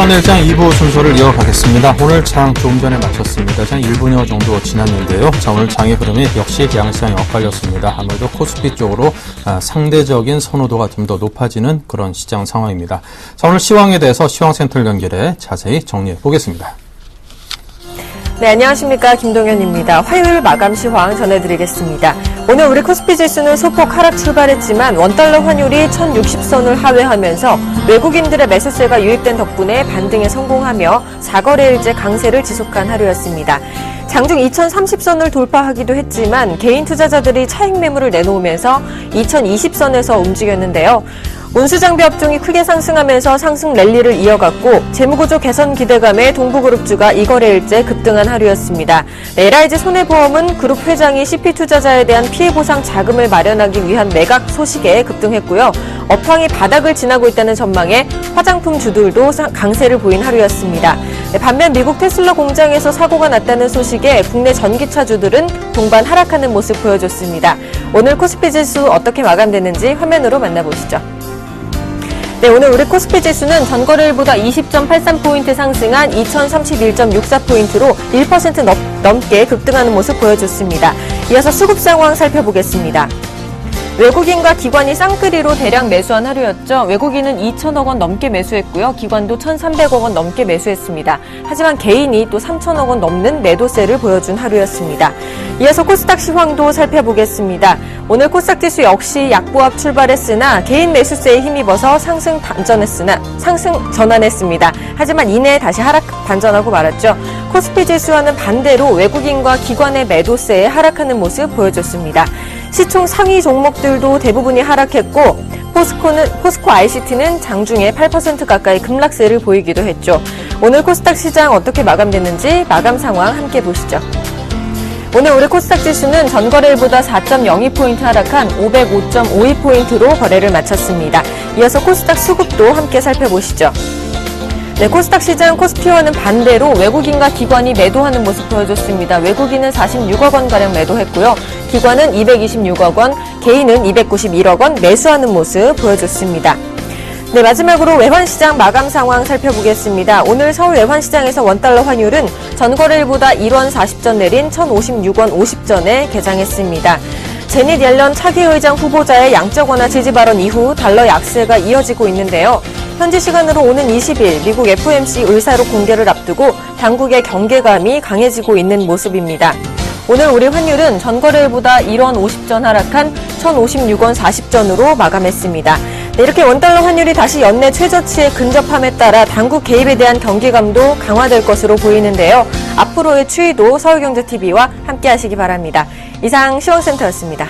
시황일장 2부 순서를 이어가겠습니다. 오늘 장 조금 전에 마쳤습니다. 장 1분여 정도 지났는데요. 자, 오늘 장의 흐름이 역시 양시장이 엇갈렸습니다. 아무래도 코스피 쪽으로 상대적인 선호도가 좀 더 높아지는 그런 시장 상황입니다. 자, 오늘 시황에 대해서 시황센터를 연결해 자세히 정리해 보겠습니다. 네, 안녕하십니까. 김동현입니다. 화요일 마감 시황 전해드리겠습니다. 오늘 우리 코스피 지수는 소폭 하락 출발했지만 원달러 환율이 1060선을 하회하면서 외국인들의 매수세가 유입된 덕분에 반등에 성공하며 4거래일째 강세를 지속한 하루였습니다. 장중 2030선을 돌파하기도 했지만 개인 투자자들이 차익 매물을 내놓으면서 2020선에서 움직였는데요. 운수장비 업종이 크게 상승하면서 상승 랠리를 이어갔고 재무구조 개선 기대감에 동부그룹주가 2거래일째 급등한 하루였습니다. LIG 손해보험은 그룹 회장이 CP투자자에 대한 피해보상 자금을 마련하기 위한 매각 소식에 급등했고요. 업황이 바닥을 지나고 있다는 전망에 화장품 주들도 강세를 보인 하루였습니다. 반면 미국 테슬라 공장에서 사고가 났다는 소식에 국내 전기차주들은 동반 하락하는 모습 보여줬습니다. 오늘 코스피 지수 어떻게 마감됐는지 화면으로 만나보시죠. 네, 오늘 우리 코스피 지수는 전거래일보다 20.83포인트 상승한 2031.64포인트로 1% 넘게 급등하는 모습 보여줬습니다. 이어서 수급 상황 살펴보겠습니다. 외국인과 기관이 쌍끌이로 대량 매수한 하루였죠. 외국인은 2천억 원 넘게 매수했고요. 기관도 1,300억 원 넘게 매수했습니다. 하지만 개인이 또 3천억 원 넘는 매도세를 보여준 하루였습니다. 이어서 코스닥 시황도 살펴보겠습니다. 오늘 코스닥 지수 역시 약보합 출발했으나 개인 매수세에 힘입어서 상승 전환했습니다. 하지만 이내 다시 하락 반전하고 말았죠. 코스피 지수와는 반대로 외국인과 기관의 매도세에 하락하는 모습 보여줬습니다. 시총 상위 종목들도 대부분이 하락했고 포스코 ICT는 장중에 8% 가까이 급락세를 보이기도 했죠. 오늘 코스닥 시장 어떻게 마감됐는지 마감 상황 함께 보시죠. 오늘 우리 코스닥 지수는 전거래일보다 4.02포인트 하락한 505.52포인트로 거래를 마쳤습니다. 이어서 코스닥 수급도 함께 살펴보시죠. 네, 코스닥 시장 코스피와는 반대로 외국인과 기관이 매도하는 모습 보여줬습니다. 외국인은 46억 원가량 매도했고요. 기관은 226억 원, 개인은 291억 원 매수하는 모습 보여줬습니다. 네, 마지막으로 외환시장 마감 상황 살펴보겠습니다. 오늘 서울 외환시장에서 원달러 환율은 전거래일보다 1원 40전 내린 1,056원 50전에 개장했습니다. 제닛 옐런 차기 의장 후보자의 양적 완화 지지 발언 이후 달러 약세가 이어지고 있는데요. 현지 시간으로 오는 20일 미국 FOMC 의사록 공개를 앞두고 당국의 경계감이 강해지고 있는 모습입니다. 오늘 우리 환율은 전거래일보다 1원 50전 하락한 1,056원 40전으로 마감했습니다. 네, 이렇게 원달러 환율이 다시 연내 최저치에 근접함에 따라 당국 개입에 대한 경계감도 강화될 것으로 보이는데요. 앞으로의 추이도 서울경제TV와 함께 하시기 바랍니다. 이상 시황센터였습니다.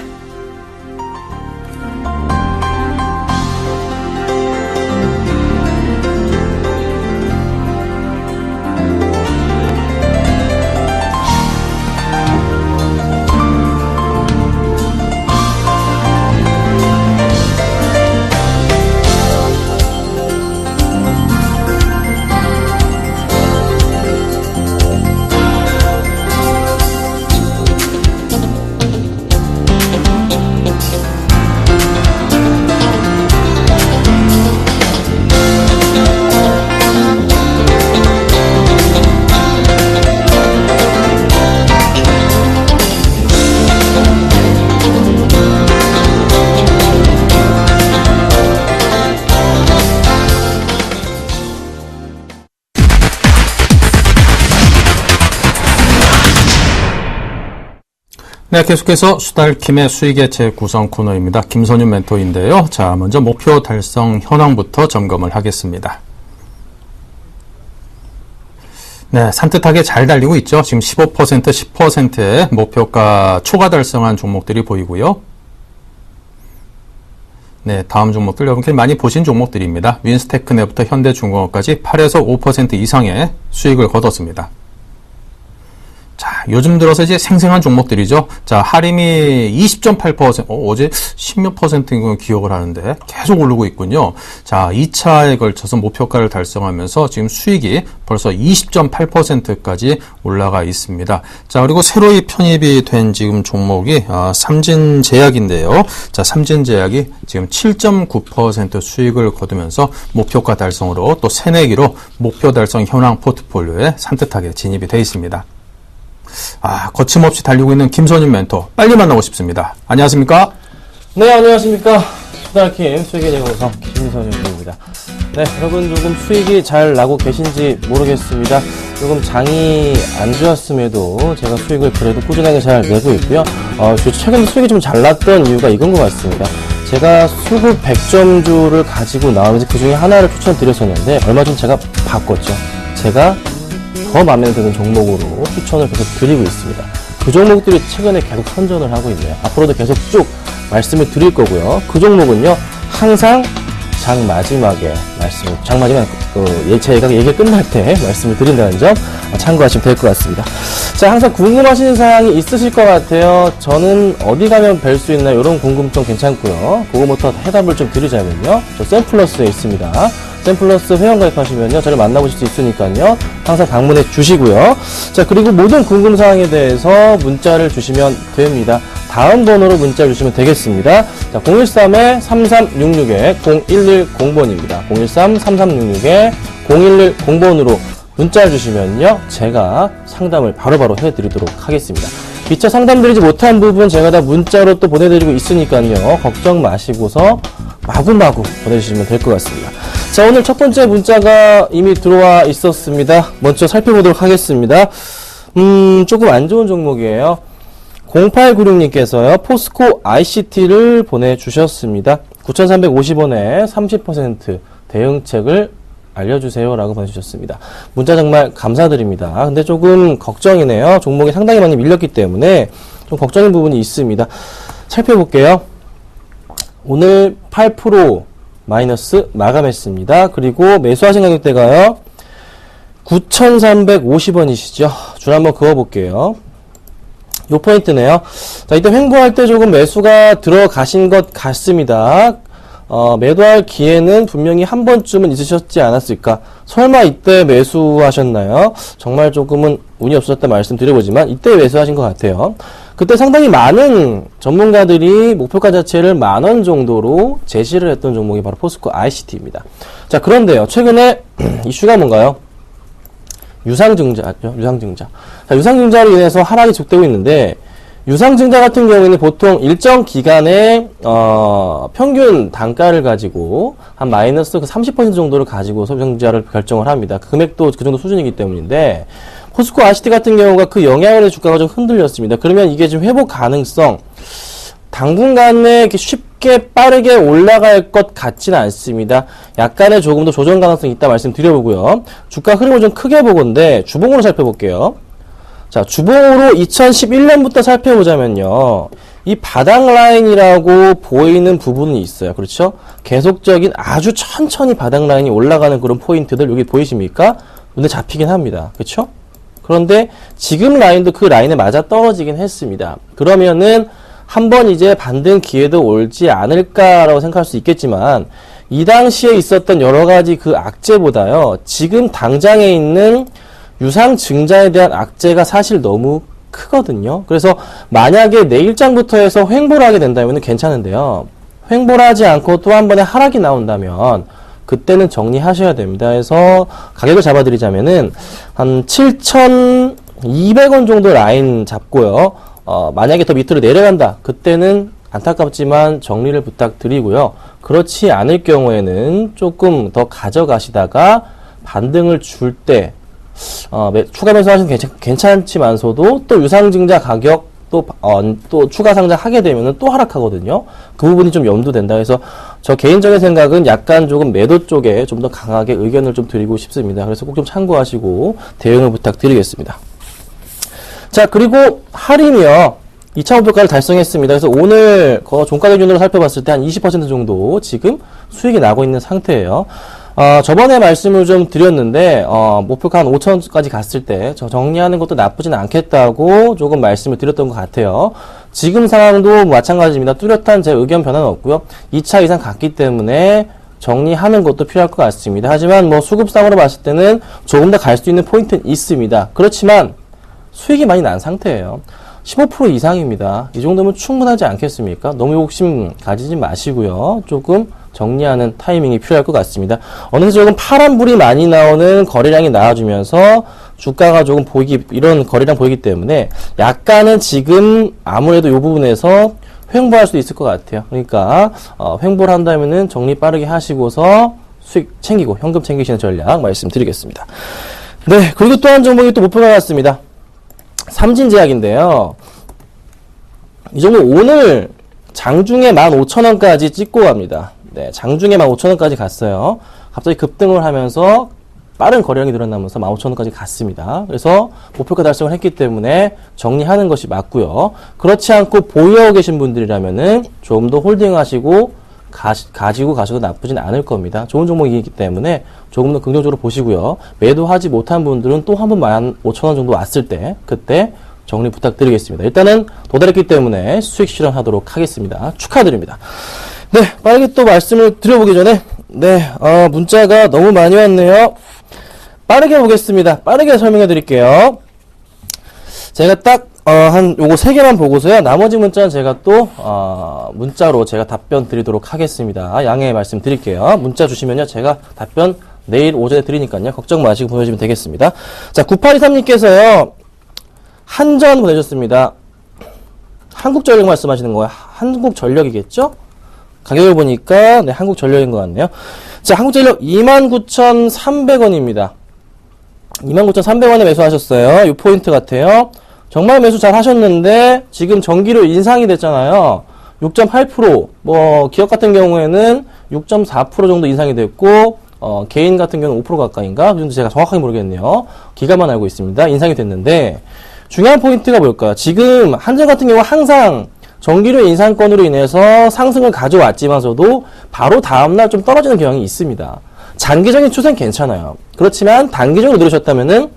네, 계속해서 수달킴의 수익의 재구성 코너입니다. 김선윤 멘토인데요. 자, 먼저 목표 달성 현황부터 점검을 하겠습니다. 네, 산뜻하게 잘 달리고 있죠. 지금 15%, 10%의 목표가 초과 달성한 종목들이 보이고요. 네, 다음 종목들 여러분들이 많이 보신 종목들입니다. 윈스테크네부터 현대중공업까지 8에서 5% 이상의 수익을 거뒀습니다. 자, 요즘 들어서 이제 생생한 종목들이죠. 자, 하림이 20.8%, 어제 10몇 %인 걸 기억을 하는데 계속 오르고 있군요. 자, 2차에 걸쳐서 목표가를 달성하면서 지금 수익이 벌써 20.8%까지 올라가 있습니다. 자, 그리고 새로 편입이 된 지금 종목이 삼진제약인데요. 자, 삼진제약이 지금 7.9% 수익을 거두면서 목표가 달성으로 또 새내기로 목표 달성 현황 포트폴리오에 산뜻하게 진입이 되어 있습니다. 거침없이 달리고 있는 김선임 멘토 빨리 만나고 싶습니다. 안녕하십니까? 네, 안녕하십니까. 수달킴 수익의 제공성 김선임입니다. 네, 여러분 조금 수익이 잘 나고 계신지 모르겠습니다. 조금 장이 안 좋았음에도 제가 수익을 그래도 꾸준하게 잘 내고 있고요. 최근에 수익이 좀 잘 났던 이유가 이건 것 같습니다. 제가 수급 100점주를 가지고 나오면서 그 중에 하나를 추천드렸었는데 얼마 전 제가 바꿨죠. 제가 더 마음에 드는 종목으로 추천을 계속 드리고 있습니다. 그 종목들이 최근에 계속 선전을 하고 있네요. 앞으로도 계속 쭉 말씀을 드릴 거고요. 그 종목은요, 항상 장 마지막에 제가 얘기 끝날 때 말씀을 드린다는 점 참고하시면 될 것 같습니다. 자, 항상 궁금하신 사항이 있으실 것 같아요. 저는 어디 가면 뵐 수 있나 이런 궁금증 괜찮고요. 그거부터 해답을 좀 드리자면요. 저 샘플러스에 있습니다. 샘플러스 회원가입하시면요, 저를 만나보실 수 있으니까요, 항상 방문해 주시고요. 자, 그리고 모든 궁금사항에 대해서 문자를 주시면 됩니다. 다음 번호로 문자 주시면 되겠습니다. 자, 013-3366-0110번입니다. 013-3366-0110번으로 문자 주시면요, 제가 상담을 바로바로 해드리도록 하겠습니다. 미처 상담드리지 못한 부분 제가 다 문자로 또 보내드리고 있으니까요, 걱정 마시고서 마구마구 보내주시면 될 것 같습니다. 자, 오늘 첫 번째 문자가 이미 들어와 있었습니다. 먼저 살펴보도록 하겠습니다. 조금 안 좋은 종목이에요. 0896님께서요, 포스코 ICT를 보내주셨습니다. 9,350원에 30% 대응책을 알려주세요 라고 보내주셨습니다. 문자 정말 감사드립니다. 근데 조금 걱정이네요. 종목이 상당히 많이 밀렸기 때문에 좀 걱정인 부분이 있습니다. 살펴볼게요. 오늘 8% 마이너스 마감했습니다. 그리고 매수하신 가격대가요, 9,350원이시죠. 줄 한번 그어볼게요. 요 포인트네요. 자, 이때 횡보할 때 조금 매수가 들어가신 것 같습니다. 매도할 기회는 분명히 한 번쯤은 있으셨지 않았을까. 설마 이때 매수하셨나요? 정말 조금은 운이 없었다 말씀드려보지만 이때 매수하신 것 같아요. 그때 상당히 많은 전문가들이 목표가 자체를 10,000원 정도로 제시를 했던 종목이 바로 포스코 ICT입니다. 자, 그런데요, 최근에 이슈가 뭔가요? 유상증자죠. 유상증자. 자, 유상증자로 인해서 하락이 촉되고 있는데, 유상증자 같은 경우에는 보통 일정 기간에 평균 단가를 가지고 한 마이너스 30% 정도를 가지고 소비자를 결정을 합니다. 그 금액도 그 정도 수준이기 때문인데, 포스코 ICT 같은 경우가 그 영향으로 주가가 좀 흔들렸습니다. 그러면 이게 지금 회복 가능성, 당분간에 이렇게 쉽게 빠르게 올라갈 것 같지는 않습니다. 약간의 조금 더 조정 가능성이 있다 말씀드려보고요. 주가 흐름을 좀 크게 보건데 주봉으로 살펴볼게요. 자, 주봉으로 2011년부터 살펴보자면요, 이 바닥 라인이라고 보이는 부분이 있어요. 그렇죠? 계속적인 아주 천천히 바닥 라인이 올라가는 그런 포인트들 여기 보이십니까? 눈에 잡히긴 합니다. 그렇죠? 그런데 지금 라인도 그 라인에 맞아 떨어지긴 했습니다. 그러면은 한번 이제 반등 기회도 올지 않을까라고 생각할 수 있겠지만, 이 당시에 있었던 여러 가지 그 악재보다요, 지금 당장에 있는 유상증자에 대한 악재가 사실 너무 크거든요. 그래서 만약에 내일장부터 해서 횡보를 하게 된다면 괜찮은데요, 횡보를 하지 않고 또 한 번에 하락이 나온다면 그때는 정리하셔야 됩니다. 그래서 가격을 잡아드리자면은 한 7,200원 정도 라인 잡고요, 만약에 더 밑으로 내려간다, 그때는 안타깝지만 정리를 부탁드리고요. 그렇지 않을 경우에는 조금 더 가져가시다가 반등을 줄 때 추가 매수하시면 괜찮지만서도 또 유상증자 가격 또 추가 상장하게 되면 또 하락하거든요. 그 부분이 좀 염두된다. 그래서 저 개인적인 생각은 약간 조금 매도 쪽에 좀 더 강하게 의견을 좀 드리고 싶습니다. 그래서 꼭 좀 참고하시고 대응을 부탁드리겠습니다. 자, 그리고 하림이요, 2차 목표가를 달성했습니다. 그래서 오늘 종가 기준으로 살펴봤을 때 한 20% 정도 지금 수익이 나고 있는 상태예요. 저번에 말씀을 좀 드렸는데, 목표가 한 5천원까지 갔을 때, 정리하는 것도 나쁘진 않겠다고 조금 말씀을 드렸던 것 같아요. 지금 상황도 마찬가지입니다. 뚜렷한 제 의견 변화는 없고요. 2차 이상 갔기 때문에 정리하는 것도 필요할 것 같습니다. 하지만 뭐 수급상으로 봤을 때는 조금 더 갈 수 있는 포인트는 있습니다. 그렇지만 수익이 많이 난 상태예요. 15% 이상입니다. 이 정도면 충분하지 않겠습니까? 너무 욕심 가지지 마시고요. 조금 정리하는 타이밍이 필요할 것 같습니다. 어느새 조금 파란불이 많이 나오는 거래량이 나와주면서 주가가 조금 이런 거래량 보이기 때문에 약간은 지금 아무래도 이 부분에서 횡보할 수 있을 것 같아요. 그러니까, 횡보를 한다면은 정리 빠르게 하시고서 수익 챙기고 현금 챙기시는 전략 말씀드리겠습니다. 네, 그리고 또 한 종목이 또 목표가 같습니다. 삼진제약인데요. 이 종목 오늘 장중에 15,000원까지 찍고 갑니다. 네, 장중에 15,000원까지 갔어요. 갑자기 급등을 하면서 빠른 거래량이 늘어나면서 15,000원까지 갔습니다. 그래서 목표가 달성을 했기 때문에 정리하는 것이 맞고요. 그렇지 않고 보유하고 계신 분들이라면은 좀 더 홀딩하시고 가지고 가셔도 나쁘진 않을 겁니다. 좋은 종목이기 때문에 조금 더 긍정적으로 보시고요. 매도하지 못한 분들은 또 한 번 15,000원 정도 왔을 때 그때 정리 부탁드리겠습니다. 일단은 도달했기 때문에 수익 실현하도록 하겠습니다. 축하드립니다. 네, 빠르게 또 말씀을 드려보기 전에 문자가 너무 많이 왔네요. 빠르게 보겠습니다. 빠르게 설명해 드릴게요. 제가 딱 요거 3개만 보고서요. 나머지 문자는 제가 또 문자로 제가 답변 드리도록 하겠습니다. 양해 말씀 드릴게요. 문자 주시면요. 제가 답변 내일 오전에 드리니까요. 걱정 마시고 보내주시면 되겠습니다. 자, 9823님께서요. 한전 보내주셨습니다. 한국전력 말씀하시는 거예요. 한국전력이겠죠? 가격을 보니까 네, 한국전력인 것 같네요. 자, 한국전력 29,300원입니다. 29,300원에 매수하셨어요. 이 포인트 같아요. 정말 매수 잘 하셨는데 지금 전기료 인상이 됐잖아요. 6.8%, 뭐 기업 같은 경우에는 6.4% 정도 인상이 됐고 개인 같은 경우는 5% 가까이인가? 그 정도 제가 정확하게 모르겠네요. 기가만 알고 있습니다. 인상이 됐는데 중요한 포인트가 뭘까요? 지금 한전 같은 경우 항상 전기료 인상권으로 인해서 상승을 가져왔지만서도 바로 다음날 좀 떨어지는 경향이 있습니다. 장기적인 추세는 괜찮아요. 그렇지만 단기적으로 누르셨다면은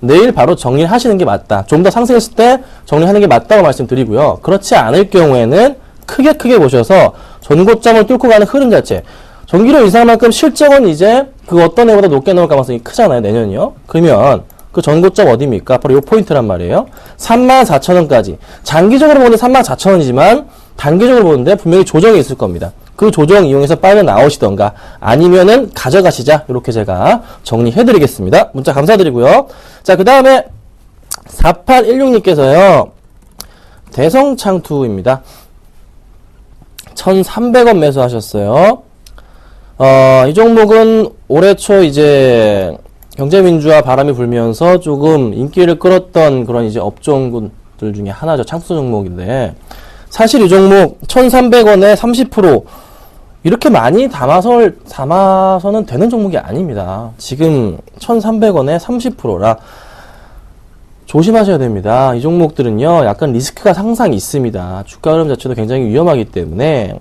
내일 바로 정리를 하시는 게 맞다. 좀 더 상승했을 때 정리하는 게 맞다고 말씀드리고요. 그렇지 않을 경우에는 크게 보셔서 전고점을 뚫고 가는 흐름 자체. 전기료 인상만큼 실적은 이제 그 어떤 해보다 높게 나올 가능성이 크잖아요. 내년이요. 그러면 그 전고점 어디입니까? 바로 요 포인트란 말이에요. 34,000원까지. 장기적으로 보는데 34,000원이지만 단기적으로 보는데 분명히 조정이 있을 겁니다. 그 조정 이용해서 빠져나오시던가 아니면은 가져가시자. 이렇게 제가 정리해드리겠습니다. 문자 감사드리고요. 자, 그 다음에 4816님께서요. 대성창투입니다. 1,300원 매수하셨어요. 이 종목은 올해 초 이제 경제민주화 바람이 불면서 조금 인기를 끌었던 그런 이제 업종군들 중에 하나죠. 창투 종목인데 사실 이 종목 1,300원에 30% 이렇게 많이 담아서는 되는 종목이 아닙니다. 지금 1,300원에 30%라 조심하셔야 됩니다. 이 종목들은요, 약간 리스크가 항상 있습니다. 주가 흐름 자체도 굉장히 위험하기 때문에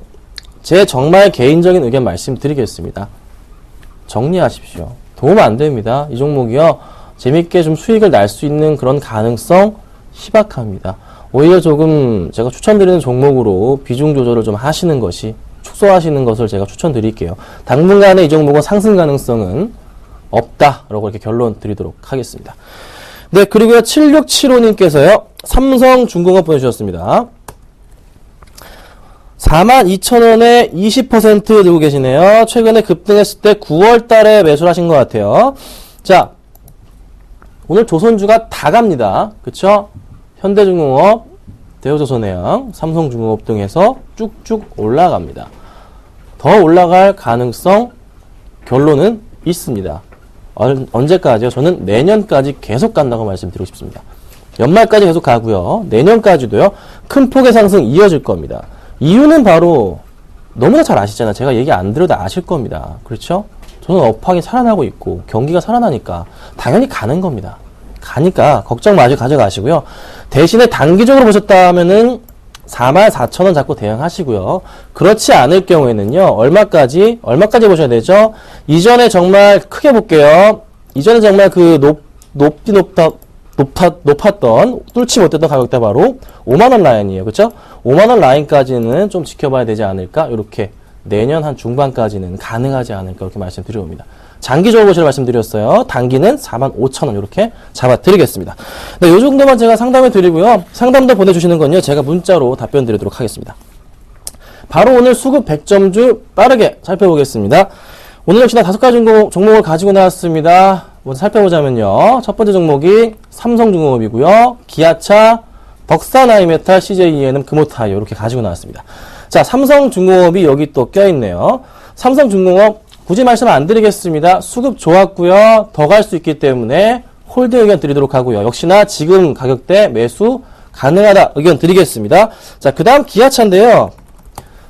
제 정말 개인적인 의견 말씀드리겠습니다. 정리하십시오. 도움 안 됩니다. 이 종목이요, 재밌게 좀 수익을 날 수 있는 그런 가능성 희박합니다. 오히려 조금 제가 추천드리는 종목으로 비중 조절을 좀 하시는 것이 축소하시는 것을 제가 추천드릴게요. 당분간에 이 종목은 상승 가능성은 없다라고 이렇게 결론 드리도록 하겠습니다. 네, 그리고요 7675님께서요 삼성중공업 보내주셨습니다. 42,000원에 20% 들고 계시네요. 최근에 급등했을 때 9월 달에 매수를 하신 것 같아요. 자, 오늘 조선주가 다 갑니다. 그쵸? 현대중공업, 대우조선해양, 삼성중공업 등에서 쭉쭉 올라갑니다. 더 올라갈 가능성 결론은 있습니다. 언제까지요? 저는 내년까지 계속 간다고 말씀드리고 싶습니다. 연말까지 계속 가고요. 내년까지도요. 큰 폭의 상승 이어질 겁니다. 이유는 바로 너무나 잘 아시잖아요. 제가 얘기 안 드려도 아실 겁니다. 그렇죠? 저는 업황이 살아나고 있고 경기가 살아나니까 당연히 가는 겁니다. 가니까 걱정 마시고 가져가시고요. 대신에 단기적으로 보셨다면은 44,000원 잡고 대응하시고요. 그렇지 않을 경우에는요. 얼마까지 보셔야 되죠? 이전에 정말 크게 볼게요. 이전에 정말 그 높았던 뚫지 못했던 가격대 바로 5만원 라인이에요. 그쵸? 5만원 라인까지는 좀 지켜봐야 되지 않을까? 이렇게 내년 한 중반까지는 가능하지 않을까? 이렇게 말씀드려봅니다. 장기적으로 보시라 말씀드렸어요. 단기는 45,000원 이렇게 잡아드리겠습니다. 네, 요 정도만 제가 상담해 드리고요. 상담도 보내주시는 건요. 제가 문자로 답변 드리도록 하겠습니다. 바로 오늘 수급 100점주 빠르게 살펴보겠습니다. 오늘 역시나 5가지 종목을 가지고 나왔습니다. 먼저 살펴보자면요. 첫 번째 종목이 삼성중공업이고요. 기아차, 덕산하이메탈, CJENM, 금호타이어 이렇게 가지고 나왔습니다. 자, 삼성중공업이 여기 또 껴있네요. 삼성중공업 굳이 말씀 안 드리겠습니다. 수급 좋았고요. 더 갈 수 있기 때문에 홀드 의견 드리도록 하고요. 역시나 지금 가격대 매수 가능하다 의견 드리겠습니다. 자, 그 다음 기아차인데요.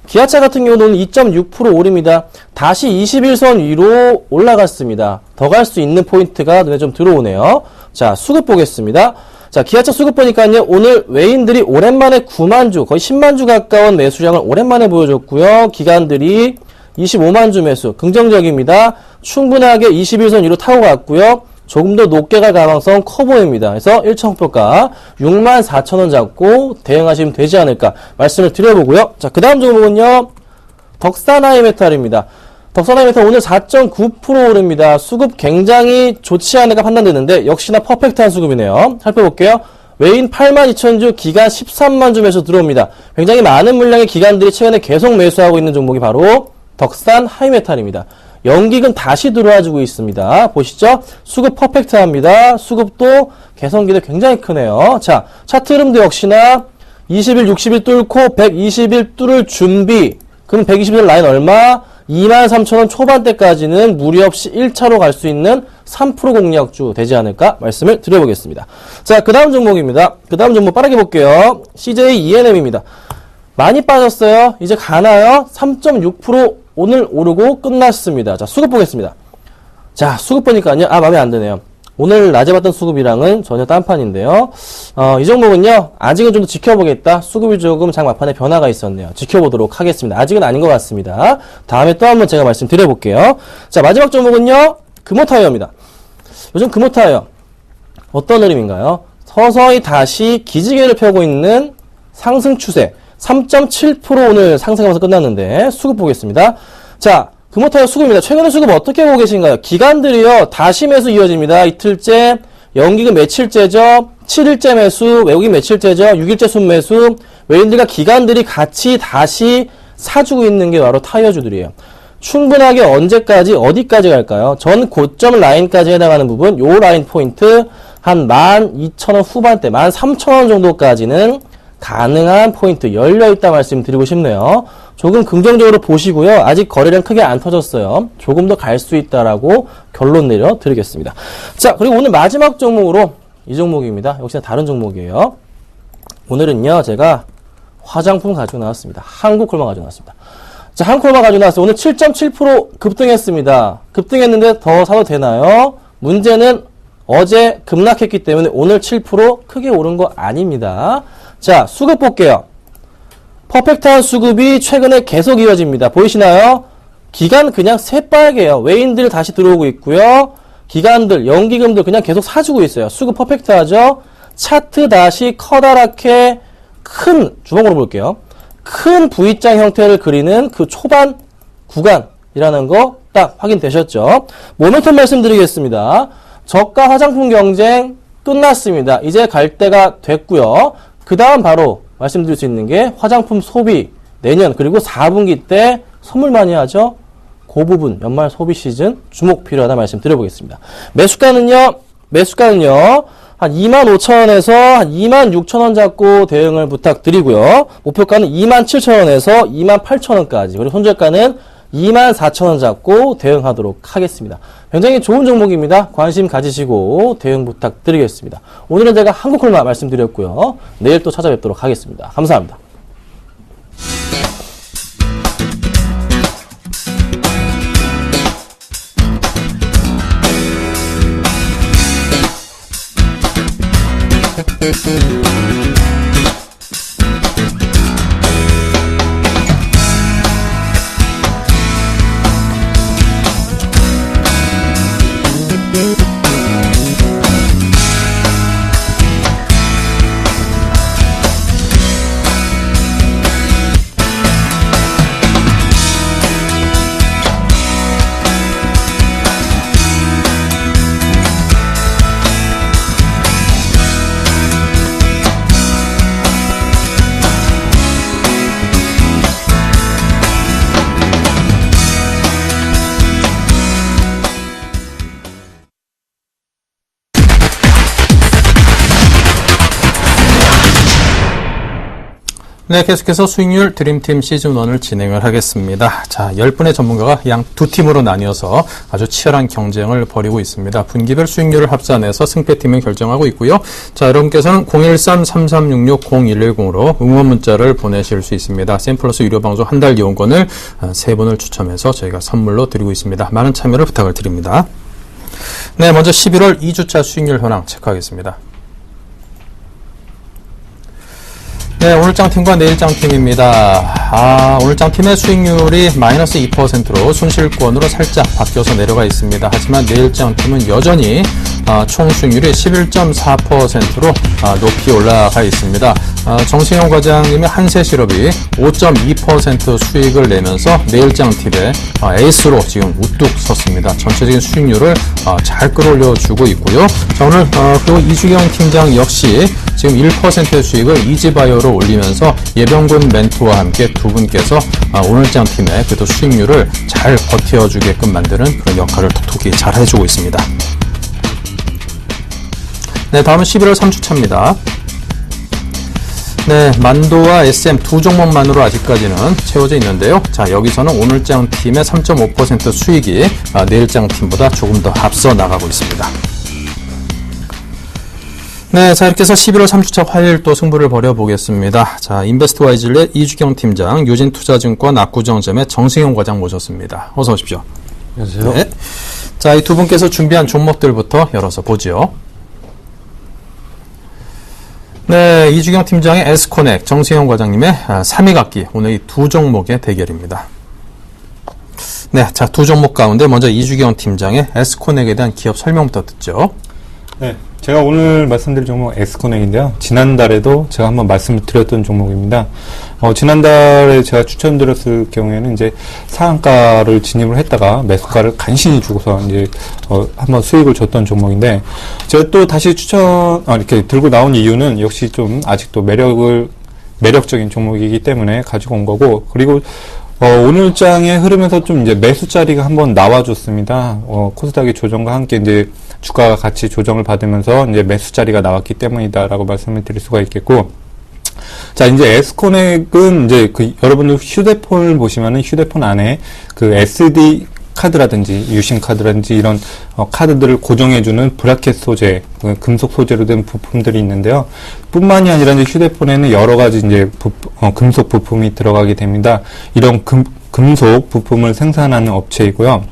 기아차 같은 경우는 2.6% 오릅니다. 다시 21선 위로 올라갔습니다. 더 갈 수 있는 포인트가 눈에 좀 들어오네요. 자, 수급 보겠습니다. 자, 기아차 수급 보니까요. 오늘 외인들이 오랜만에 9만 주, 거의 10만 주 가까운 매수량을 오랜만에 보여줬고요. 기관들이 25만 주 매수, 긍정적입니다. 충분하게 21선 위로 타고 갔고요. 조금 더 높게 갈 가능성 커 보입니다. 그래서 1차 목표가 64,000원 잡고 대응하시면 되지 않을까 말씀을 드려보고요. 자, 그 다음 종목은요. 덕산하이메탈입니다. 덕산하이메탈 오늘 4.9% 오릅니다. 수급 굉장히 좋지 않을까 판단되는데 역시나 퍼펙트한 수급이네요. 살펴볼게요. 외인 82,000주, 기간 13만 주 매수 들어옵니다. 굉장히 많은 물량의 기관들이 최근에 계속 매수하고 있는 종목이 바로 덕산하이메탈입니다. 연기금 다시 들어와주고 있습니다. 보시죠. 수급 퍼펙트합니다. 수급도 개선기도 굉장히 크네요. 자, 차트 흐름도 역시나 20일, 60일 뚫고 120일 뚫을 준비. 그럼 120일 라인 얼마? 23,000원 초반대까지는 무리 없이 1차로 갈 수 있는 3% 공략주 되지 않을까 말씀을 드려보겠습니다. 자, 그 다음 종목입니다. 그 다음 종목 빠르게 볼게요. CJENM입니다. 많이 빠졌어요. 이제 가나요? 3.6% 오늘 오르고 끝났습니다. 자, 수급 보겠습니다. 자, 수급 보니까요. 마음에 안 드네요. 오늘 낮에 봤던 수급이랑은 전혀 딴판인데요. 이 종목은요. 아직은 좀 더 지켜보겠다. 수급이 조금 장 막판에 변화가 있었네요. 지켜보도록 하겠습니다. 아직은 아닌 것 같습니다. 다음에 또 한번 제가 말씀드려볼게요. 자, 마지막 종목은요. 금호타이어입니다. 요즘 금호타이어 어떤 흐름인가요? 서서히 다시 기지개를 펴고 있는 상승 추세. 3.7% 오늘 상승하면서 끝났는데 수급 보겠습니다. 자, 금호타이어 수급입니다. 최근에 수급 어떻게 보고 계신가요? 기관들이요. 다시 매수 이어집니다. 이틀째, 연기금 며칠째죠? 7일째 매수, 외국인 며칠째죠? 6일째 순매수, 외인들과 기관들이 같이 다시 사주고 있는 게 바로 타이어주들이에요. 충분하게 언제까지, 어디까지 갈까요? 전 고점 라인까지 해당하는 부분, 요 라인 포인트 한 12,000원 후반대, 13,000원 정도까지는 가능한 포인트 열려있다 말씀드리고 싶네요. 조금 긍정적으로 보시고요. 아직 거래량 크게 안 터졌어요. 조금 더 갈 수 있다라고 결론 내려 드리겠습니다. 자, 그리고 오늘 마지막 종목으로 이 종목입니다. 역시나 다른 종목이에요. 오늘은요, 제가 화장품 가지고 나왔습니다. 한국콜마 가지고 나왔습니다. 자, 한국콜마 가지고 나왔어요. 오늘 7.7% 급등했습니다. 급등했는데 더 사도 되나요? 문제는 어제 급락했기 때문에 오늘 7% 크게 오른 거 아닙니다. 자, 수급 볼게요. 퍼펙트한 수급이 최근에 계속 이어집니다. 보이시나요? 기간 그냥 새빨개요. 외인들 다시 들어오고 있고요. 기관들, 연기금들 그냥 계속 사주고 있어요. 수급 퍼펙트하죠? 차트 다시 커다랗게 큰, 주먹으로 볼게요. 큰 V자 형태를 그리는 그 초반 구간이라는 거 딱 확인되셨죠? 모멘텀 말씀드리겠습니다. 저가 화장품 경쟁 끝났습니다. 이제 갈 때가 됐고요. 그 다음 바로 말씀드릴 수 있는 게 화장품 소비 내년 그리고 4분기 때 선물 많이 하죠. 그 부분 연말 소비 시즌 주목 필요하다 말씀드려보겠습니다. 매수가는요 한 25,000원에서 한 26,000원 잡고 대응을 부탁드리고요. 목표가는 27,000원에서 28,000원까지 그리고 손절가는 24,000원 잡고 대응하도록 하겠습니다. 굉장히 좋은 종목입니다. 관심 가지시고 대응 부탁드리겠습니다. 오늘은 제가 한국콜마 말씀드렸고요. 내일 또 찾아뵙도록 하겠습니다. 감사합니다. 네, 계속해서 수익률 드림팀 시즌1을 진행을 하겠습니다. 자, 10분의 전문가가 양 두 팀으로 나뉘어서 아주 치열한 경쟁을 벌이고 있습니다. 분기별 수익률을 합산해서 승패팀을 결정하고 있고요. 자, 여러분께서는 013-3366-0110으로 응원 문자를 보내실 수 있습니다. 샘플러스 유료 방송 한 달 이용권을 3분을 추첨해서 저희가 선물로 드리고 있습니다. 많은 참여를 부탁을 드립니다. 네, 먼저 11월 2주차 수익률 현황 체크하겠습니다. 네, 오늘장 팀과 내일장 팀입니다. 오늘장 팀의 수익률이 마이너스 2%로 손실권으로 살짝 바뀌어서 내려가 있습니다. 하지만 내일장 팀은 여전히 총 수익률이 11.4%로 높이 올라가 있습니다. 정승용 과장님의 한세실업이 5.2% 수익을 내면서 내일장 팀의 에이스로 지금 우뚝 섰습니다. 전체적인 수익률을 잘 끌어올려주고 있고요. 자, 오늘 그리고 이주경 팀장 역시 지금 1%의 수익을 이지바이오로 올리면서 예병군 멘토와 함께 두 분께서 오늘장 팀의 그래도 수익률을 잘 버텨주게끔 만드는 그런 역할을 톡톡히 잘 해주고 있습니다. 네, 다음은 11월 3주차입니다. 네, 만도와 SM 두 종목만으로 아직까지는 채워져 있는데요. 자, 여기서는 오늘장 팀의 3.5% 수익이 내일장 팀보다 조금 더 앞서 나가고 있습니다. 네, 자, 이렇게 해서 11월 3주차 화요일 또 승부를 벌여보겠습니다. 자, 인베스트와이즐의 이주경 팀장, 유진투자증권 압구정점의 정승용 과장 모셨습니다. 어서 오십시오. 안녕하세요. 네. 자, 이 두 분께서 준비한 종목들부터 열어서 보죠. 네, 이주경 팀장의 에스코넥, 정승용 과장님의 3위 갖기, 오늘 이 두 종목의 대결입니다. 네, 자, 두 종목 가운데 먼저 이주경 팀장의 에스코넥에 대한 기업 설명부터 듣죠. 네, 제가 오늘 말씀드릴 종목 에스코넥인데요. 지난달에도 제가 한번 말씀을 드렸던 종목입니다. 지난달에 제가 추천드렸을 경우에는 이제 상한가를 진입을 했다가 매수가를 간신히 주고서 이제 한번 수익을 줬던 종목인데, 제가 또 다시 이렇게 들고 나온 이유는 역시 좀 아직도 매력적인 종목이기 때문에 가지고 온 거고, 그리고 오늘 장의 흐름에서 좀 이제 매수 자리가 한번 나와줬습니다. 코스닥의 조정과 함께 이제 주가가 같이 조정을 받으면서 이제 매수 자리가 나왔기 때문이다라고 말씀을 드릴 수가 있겠고, 자, 이제 에스코넥은 이제 여러분들 휴대폰을 보시면은 휴대폰 안에 그 SD 카드라든지 유심 카드라든지 이런 카드들을 고정해주는 브라켓 소재, 금속 소재로 된 부품들이 있는데요. 뿐만이 아니라 이제 휴대폰에는 여러 가지 이제 금속 부품이 들어가게 됩니다. 이런 금속 부품을 생산하는 업체이고요.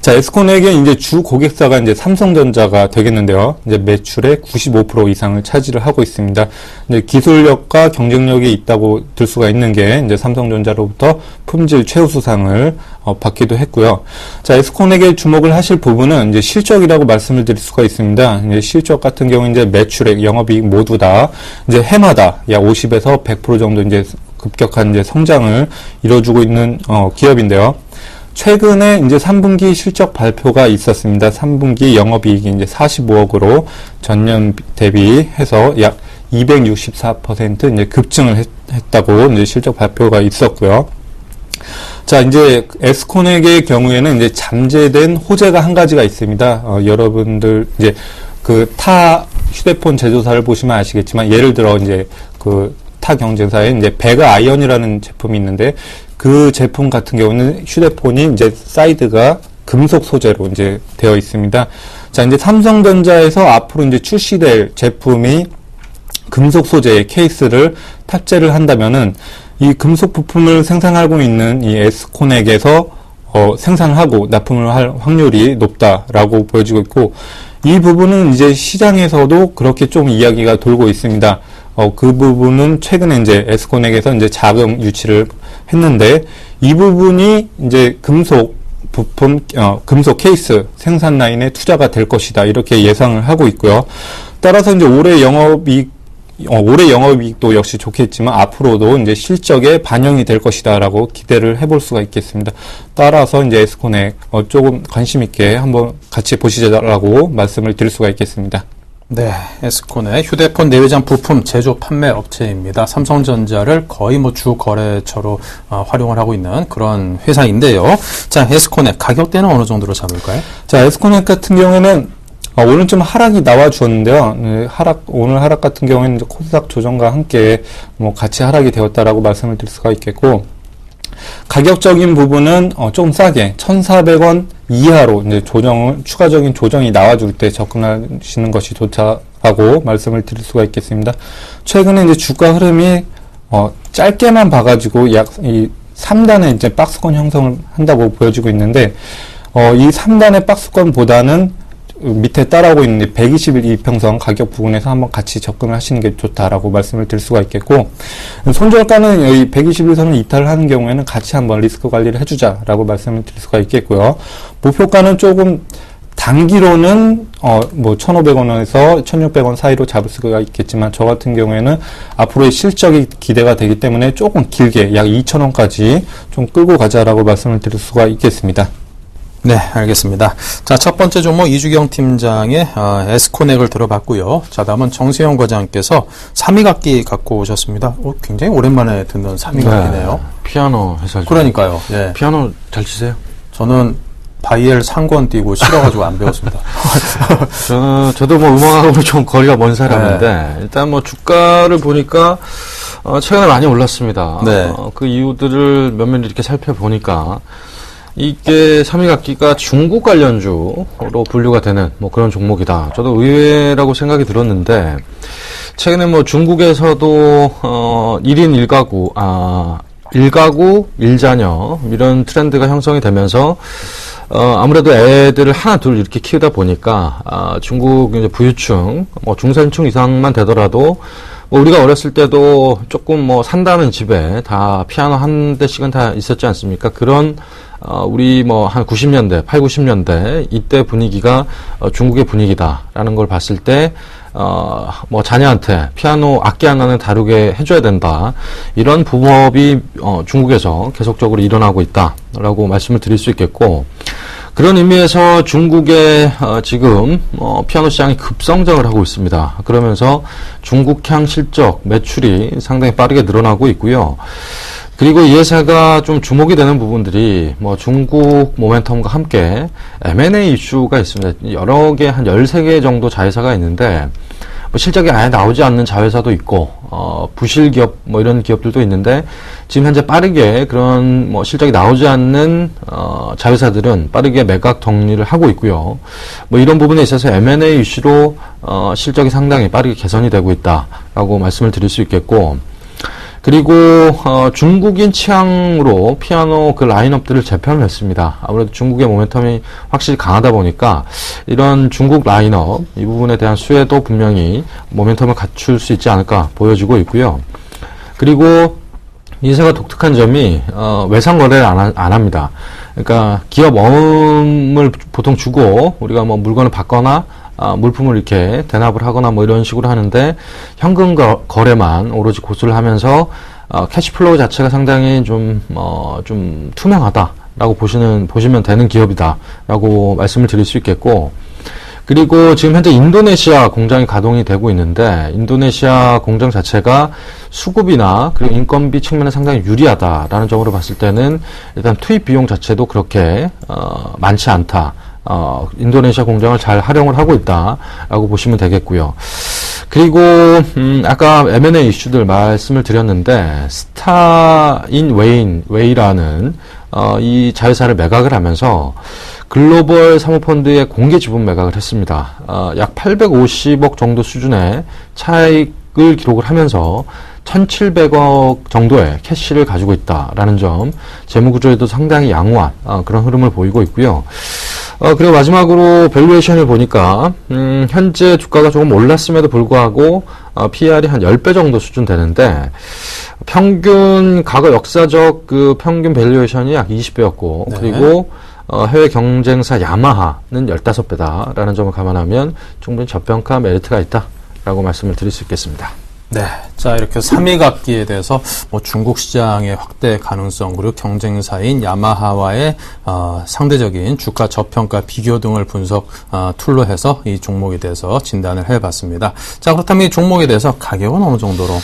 자, 에스코넥의 이제 주 고객사가 이제 삼성전자가 되겠는데요. 이제 매출의 95% 이상을 차지를 하고 있습니다. 이제 기술력과 경쟁력이 있다고 들 수가 있는 게 이제 삼성전자로부터 품질 최우수상을 받기도 했고요. 자, 에스코넥에 주목을 하실 부분은 이제 실적이라고 말씀을 드릴 수가 있습니다. 이제 실적 같은 경우 이제 매출액, 영업이익 모두 다 이제 해마다 약 50에서 100% 정도 이제 급격한 이제 성장을 이뤄주고 있는 기업인데요. 최근에 이제 3분기 실적 발표가 있었습니다. 3분기 영업이익이 이제 45억으로 전년 대비해서 약 264% 이제 급증을 했다고 이제 실적 발표가 있었고요. 자, 이제 에스코넥의 경우에는 이제 잠재된 호재가 한 가지가 있습니다. 여러분들 이제 타 휴대폰 제조사를 보시면 아시겠지만, 예를 들어 이제 타 경쟁사에 이제 베가 아이언이라는 제품이 있는데, 그 제품 같은 경우는 휴대폰이 이제 사이드가 금속 소재로 이제 되어 있습니다. 자, 이제 삼성전자에서 앞으로 이제 출시될 제품이 금속 소재의 케이스를 탑재를 한다면은 이 금속 부품을 생산하고 있는 이 에스코넥에서 생산을 하고 납품을 할 확률이 높다라고 보여지고 있고, 이 부분은 이제 시장에서도 그렇게 좀 이야기가 돌고 있습니다. 그 부분은 최근에 이제 에스코넥에서 이제 자금 유치를 했는데, 이 부분이 이제 금속 부품, 금속 케이스 생산 라인에 투자가 될 것이다, 이렇게 예상을 하고 있고요. 따라서 이제 올해 영업이익도 역시 좋겠지만 앞으로도 이제 실적에 반영이 될 것이다라고 기대를 해볼 수가 있겠습니다. 따라서 이제 에스코넥 조금 관심 있게 한번 같이 보시자라고 말씀을 드릴 수가 있겠습니다. 네, 에스코넥 휴대폰 내외장 부품 제조 판매 업체입니다. 삼성전자를 거의 주 거래처로 활용을 하고 있는 그런 회사인데요. 자, 에스코넥 가격대는 어느 정도로 잡을까요? 자, 에스코넥 같은 경우에는 오늘 좀 하락이 나와 주었는데요. 오늘 하락 같은 경우에는 이제 코스닥 조정과 함께 같이 하락이 되었다라고 말씀을 드릴 수가 있겠고, 가격적인 부분은 조금 싸게 1,400원 이하로 이제 추가적인 조정이 나와줄 때 접근하시는 것이 좋다라고 말씀을 드릴 수가 있겠습니다. 최근에 이제 주가 흐름이 짧게만 봐가지고 이 3단의 이제 박스권 형성을 한다고 보여지고 있는데, 이 3단의 박스권보다는 밑에 따라오고 있는 120일 이평선 가격 부분에서 한번 같이 접근을 하시는 게 좋다라고 말씀을 드릴 수가 있겠고, 손절가는 여기 121선을 이탈을 하는 경우에는 같이 한번 리스크 관리를 해주자라고 말씀을 드릴 수가 있겠고요. 목표가는 조금 단기로는 1,500원에서 1,600원 사이로 잡을 수가 있겠지만, 저 같은 경우에는 앞으로의 실적이 기대가 되기 때문에 조금 길게 약 2,000원까지 좀 끌고 가자라고 말씀을 드릴 수가 있겠습니다. 네, 알겠습니다. 자, 첫 번째 종목 이주경 팀장의 에스코넥을 들어봤고요. 자, 다음은 정세영 과장께서 삼위각기 갖고 오셨습니다. 굉장히 오랜만에 듣는 삼위각기네요. 네, 피아노 회사죠. 그러니까요. 예. 피아노 잘 치세요? 저는 바이엘 상권 띄고 싫어가지고 안 배웠습니다. 저도 음악하고 좀 거리가 먼 사람인데, 일단 주가를 보니까, 최근에 많이 올랐습니다. 네. 그 이유들을 몇몇 이렇게 살펴보니까, 이게 삼위각기가 중국 관련주로 분류가 되는 그런 종목이다. 저도 의외라고 생각이 들었는데, 최근에 중국에서도 1인 1가구 1자녀 이런 트렌드가 형성이 되면서 아무래도 애들을 하나 둘 이렇게 키우다 보니까 중국 이제 부유층 중산층 이상만 되더라도 우리가 어렸을 때도 조금 산다는 집에 다 피아노 한 대씩은 다 있었지 않습니까? 그런 우리 한 90년대, 8, 90년대 이때 분위기가 중국의 분위기다라는 걸 봤을 때 자녀한테 피아노 악기 하나는 다루게 해줘야 된다. 이런 부법이 중국에서 계속적으로 일어나고 있다라고 말씀을 드릴 수 있겠고, 그런 의미에서 중국의 지금 피아노 시장이 급성장을 하고 있습니다. 그러면서 중국향 실적, 매출이 상당히 빠르게 늘어나고 있고요. 그리고 이 회사가 좀 주목이 되는 부분들이 중국 모멘텀과 함께 M&A 이슈가 있습니다. 여러 개, 한 13개 정도 자회사가 있는데 실적이 아예 나오지 않는 자회사도 있고 부실 기업 이런 기업들도 있는데, 지금 현재 빠르게 그런 실적이 나오지 않는 자회사들은 빠르게 매각 정리를 하고 있고요. 이런 부분에 있어서 M&A 이슈로 실적이 상당히 빠르게 개선이 되고 있다라고 말씀을 드릴 수 있겠고, 그리고 중국인 취향으로 피아노 그 라인업들을 재편을 했습니다. 아무래도 중국의 모멘텀이 확실히 강하다 보니까 이런 중국 라인업 이 부분에 대한 수혜도 분명히 모멘텀을 갖출 수 있지 않을까 보여지고 있고요. 그리고 이 회사가 독특한 점이 외상 거래를 안 합니다. 그러니까 기업 어음을 보통 주고 우리가 물건을 받거나 물품을 이렇게 대납을 하거나 이런 식으로 하는데, 현금 거래만 오로지 고수를 하면서 캐시플로우 자체가 상당히 좀 투명하다라고 보시면 되는 기업이다라고 말씀을 드릴 수 있겠고, 그리고 지금 현재 인도네시아 공장이 가동이 되고 있는데, 인도네시아 공장 자체가 수급이나 그리고 인건비 측면에 상당히 유리하다라는 점으로 봤을 때는 일단 투입 비용 자체도 그렇게 많지 않다. 인도네시아 공장을 잘 활용을 하고 있다라고 보시면 되겠고요. 그리고 아까 M&A 이슈들 말씀을 드렸는데, 스타인 웨이라는 이 자회사를 매각을 하면서 글로벌 사모펀드의 공개 지분 매각을 했습니다. 약 850억 정도 수준의 차익을 기록을 하면서 1,700억 정도의 캐시를 가지고 있다라는 점, 재무구조에도 상당히 양호한 그런 흐름을 보이고 있고요. 그리고 마지막으로 밸류에이션을 보니까 현재 주가가 조금 올랐음에도 불구하고 PER이 한 10배 정도 수준 되는데, 평균 과거 역사적 그 평균 밸류에이션이 약 20배였고, 네. 그리고 해외 경쟁사 야마하는 15배다라는 점을 감안하면 충분히 저평가 메리트가 있다라고 말씀을 드릴 수 있겠습니다. 네. 자, 이렇게 3위 각기에 대해서 뭐 중국 시장의 확대 가능성, 그리고 경쟁사인 야마하와의 상대적인 주가 저평가 비교 등을 분석 툴로 해서 이 종목에 대해서 진단을 해봤습니다. 자, 그렇다면 이 종목에 대해서 가격은 어느 정도로?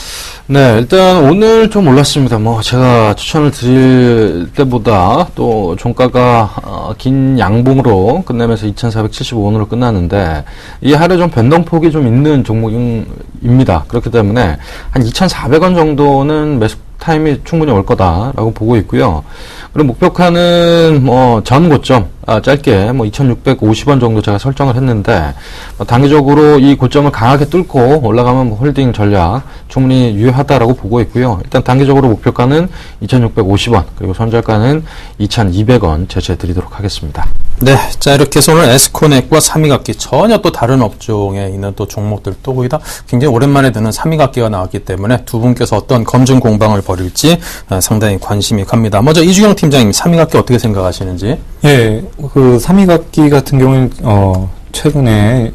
네, 일단 오늘 좀 올랐습니다. 뭐 제가 추천을 드릴 때보다 또 종가가 긴 양봉으로 끝내면서 2,475원으로 끝났는데 이 하루 좀 변동폭이 좀 있는 종목입니다. 그렇기 때문에 한 2,400원 정도는 매수 타임이 충분히 올 거다라고 보고 있고요. 그리고 목표가는 뭐 전 고점 짧게 뭐 2,650원 정도 제가 설정을 했는데 단기적으로 이 고점을 강하게 뚫고 올라가면 뭐 홀딩 전략 충분히 유효하다라고 보고 있고요. 일단 단기적으로 목표가는 2,650원 그리고 손절가는 2,200원 제시해 드리도록 하겠습니다. 네, 자 이렇게 해서 오늘 에스코넥과 3위 각기 전혀 또 다른 업종에 있는 또 종목들 또 거기다 굉장히 오랜만에 드는 3위 각기가 나왔기 때문에 두 분께서 어떤 검증 공방을 벌일지 상당히 관심이 갑니다. 먼저 이주경 팀장님 3위 각기 어떻게 생각하시는지? 예, 그 3위 각기 같은 경우는 최근에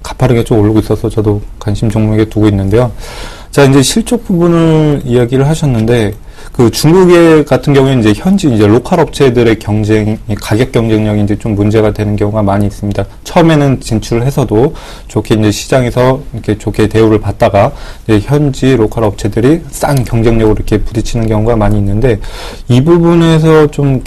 가파르게 좀 오르고 있어서 저도 관심 종목에 두고 있는데요. 자, 이제 실적 부분을 이야기를 하셨는데, 그 중국의 같은 경우에는 이제 현지 이제 로컬 업체들의 가격 경쟁력이 이제 좀 문제가 되는 경우가 많이 있습니다. 처음에는 진출을 해서도 좋게 이제 시장에서 이렇게 좋게 대우를 받다가 이제 현지 로컬 업체들이 싼 경쟁력으로 이렇게 부딪히는 경우가 많이 있는데 이 부분에서 좀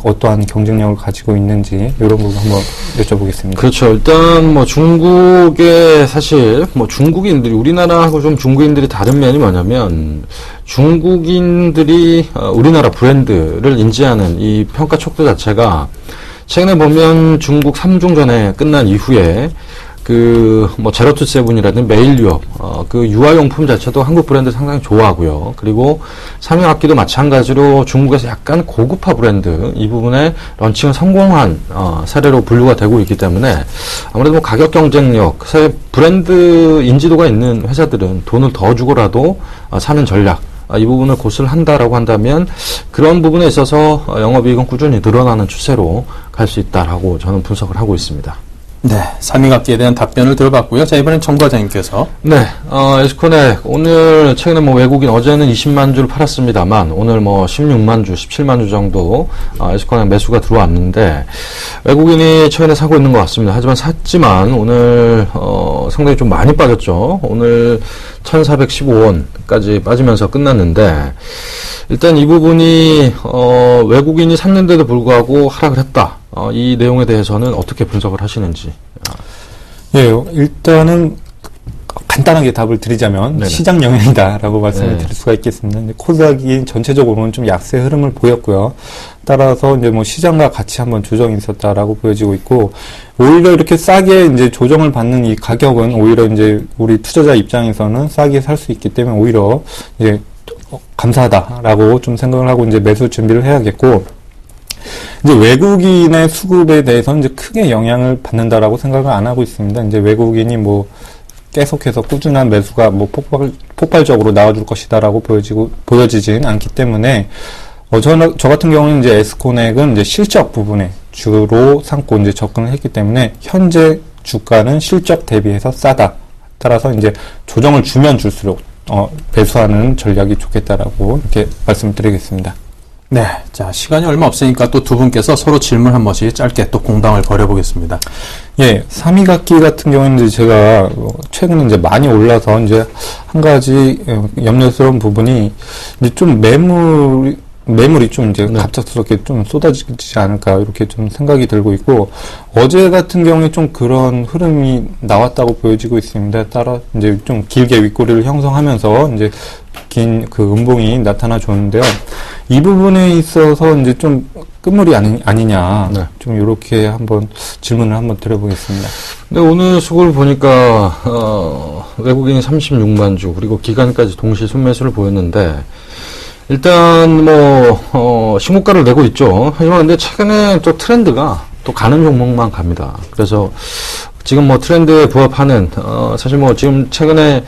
어떠한 경쟁력을 가지고 있는지 이런 부분 한번 여쭤보겠습니다. 그렇죠. 일단 뭐 중국의 사실 뭐 중국인들이 우리나라하고 좀 중국인들이 다른 면이 뭐냐면 중국인들이 우리나라 브랜드를 인지하는 이 평가 촉도 자체가 최근에 보면 중국 3중전에 끝난 이후에 뭐 제로투 세븐이라든지 메일 유업, 그 유아용품 자체도 한국 브랜드 상당히 좋아하고요. 그리고 3위 악기도 마찬가지로 중국에서 약간 고급화 브랜드, 이 부분에 런칭을 성공한, 사례로 분류가 되고 있기 때문에 아무래도 뭐 가격 경쟁력, 브랜드 인지도가 있는 회사들은 돈을 더 주고라도 사는 전략, 이 부분을 고수를 한다라고 한다면 그런 부분에 있어서 영업이익은 꾸준히 늘어나는 추세로 갈 수 있다라고 저는 분석을 하고 있습니다. 네, 3위 각기에 대한 답변을 들어봤고요. 자, 이번엔 정 과장님께서. 네, 에스코넥 오늘 최근에 뭐 외국인 어제는 20만 주를 팔았습니다만 오늘 뭐 16만 주, 17만 주 정도 에스코넥 매수가 들어왔는데 외국인이 최근에 사고 있는 것 같습니다. 하지만 샀지만 오늘 상당히 좀 많이 빠졌죠. 오늘 1,415원까지 빠지면서 끝났는데 일단 이 부분이 외국인이 샀는데도 불구하고 하락을 했다. 이 내용에 대해서는 어떻게 분석을 하시는지? 예, 일단은 간단하게 답을 드리자면 네네. 시장 영향이다라고 말씀을 네. 드릴 수가 있겠습니다. 코스닥이 전체적으로는 좀 약세 흐름을 보였고요. 따라서 이제 뭐 시장과 같이 한번 조정이 있었다라고 보여지고 있고, 오히려 이렇게 싸게 이제 조정을 받는 이 가격은 오히려 이제 우리 투자자 입장에서는 싸게 살 수 있기 때문에 오히려 이제 감사하다라고 좀 생각을 하고 이제 매수 준비를 해야겠고, 이제 외국인의 수급에 대해서는 이제 크게 영향을 받는다라고 생각을 안 하고 있습니다. 이제 외국인이 뭐 계속해서 꾸준한 매수가 뭐 폭발적으로 나와줄 것이다라고 보여지진 않기 때문에 저 같은 경우는 이제 에스코넥은 이제 실적 부분에 주로 삼고 이제 접근을 했기 때문에 현재 주가는 실적 대비해서 싸다. 따라서 이제 조정을 주면 줄수록 배수하는 전략이 좋겠다라고 이렇게 말씀드리겠습니다. 네, 자 시간이 얼마 없으니까 또 두 분께서 서로 질문 한 번씩 짧게 또 공방을 벌여보겠습니다. 예, 3위 각기 같은 경우는 이제 제가 최근에 이제 많이 올라서 이제 한 가지 염려스러운 부분이 이제 좀 매물이 좀 이제 갑작스럽게 좀 쏟아지지 않을까 이렇게 좀 생각이 들고 있고, 어제 같은 경우에 좀 그런 흐름이 나왔다고 보여지고 있습니다. 따라 이제 좀 길게 윗꼬리를 형성하면서 이제 긴 그 음봉이 나타나 줬는데요. 이 부분에 있어서 이제 좀 끝물이 아니냐. 네. 좀 이렇게 한번 질문을 한번 드려보겠습니다. 근데 오늘 수급을 보니까 외국인이 36만 주 그리고 기관까지 동시 순매수를 보였는데 일단 뭐 신고가를 내고 있죠. 하지만 근데 최근에 또 트렌드가 또 가는 종목만 갑니다. 그래서 지금 뭐 트렌드에 부합하는 사실 뭐 지금 최근에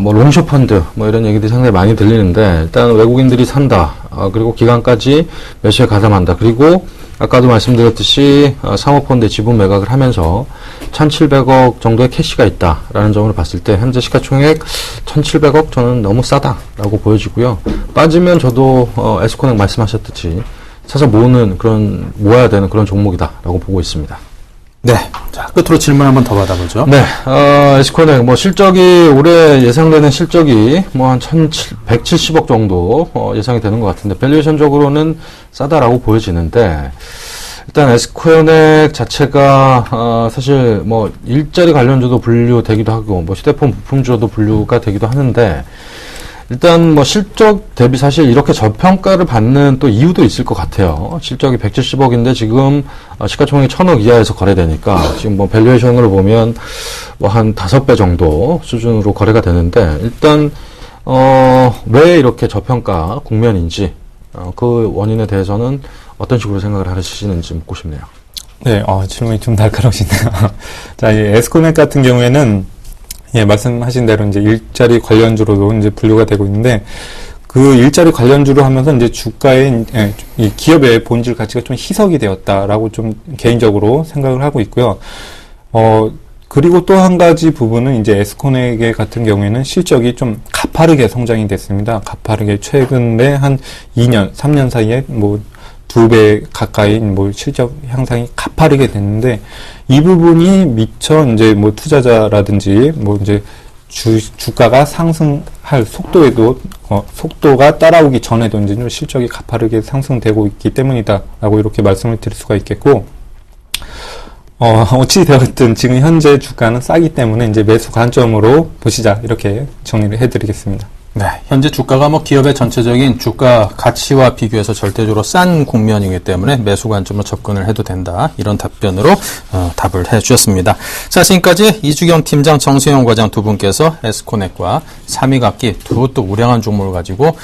뭐 롱숏 펀드 뭐 이런 얘기들이 상당히 많이 들리는데 일단 외국인들이 산다. 그리고 기관까지 매수에 가담한다. 그리고 아까도 말씀드렸듯이 사모펀드 지분 매각을 하면서 1,700억 정도의 캐시가 있다라는 점으로 봤을 때 현재 시가총액 1,700억 저는 너무 싸다라고 보여지고요. 빠지면 저도 에스코넥 말씀하셨듯이 사서 모아야 되는 그런 종목이다라고 보고 있습니다. 네. 자, 끝으로 질문 한번 더 받아보죠. 네, 에스코넥, 실적이, 올해 예상되는 실적이, 한 1,170억 정도, 예상이 되는 것 같은데, 밸류에이션적으로는 싸다라고 보여지는데, 일단 에스코넥 자체가, 사실, 일자리 관련주도 분류되기도 하고, 휴대폰 부품주도 분류가 되기도 하는데, 일단 실적 대비 사실 이렇게 저평가를 받는 또 이유도 있을 것 같아요. 실적이 170억인데 지금 시가총액이 1,000억 이하에서 거래되니까 지금 밸류에이션으로 보면 한 5배 정도 수준으로 거래가 되는데 일단 왜 이렇게 저평가 국면인지 그 원인에 대해서는 어떤 식으로 생각을 하시는지 묻고 싶네요. 네, 질문이 좀 날카로우시네요. 자, 이 에스코넥 같은 경우에는 말씀하신 대로 이제 일자리 관련주로도 이제 분류가 되고 있는데, 그 일자리 관련주로 하면서 이제 주가의, 이 기업의 본질 가치가 좀 희석이 되었다라고 좀 개인적으로 생각을 하고 있고요. 그리고 또 한 가지 부분은 이제 에스코넥 같은 경우에는 실적이 좀 가파르게 성장이 됐습니다. 가파르게 최근에 한 2년, 3년 사이에 2배 가까이 실적 향상이 가파르게 됐는데, 이 부분이 미처 이제 투자자라든지 이제 주가가 상승할 속도에도 속도가 따라오기 전에도 이제 좀 실적이 가파르게 상승되고 있기 때문이다라고 이렇게 말씀을 드릴 수가 있겠고, 어찌 되었든 지금 현재 주가는 싸기 때문에 이제 매수 관점으로 보시자, 이렇게 정리를 해드리겠습니다. 네, 현재 주가가 기업의 전체적인 주가 가치와 비교해서 절대적으로 싼 국면이기 때문에 매수 관점으로 접근을 해도 된다. 이런 답변으로 답을 해주셨습니다. 자, 지금까지 이주경 팀장, 정수영 과장 두 분께서 에스코넥과 3위 각기 두 또 우량한 종목을 가지고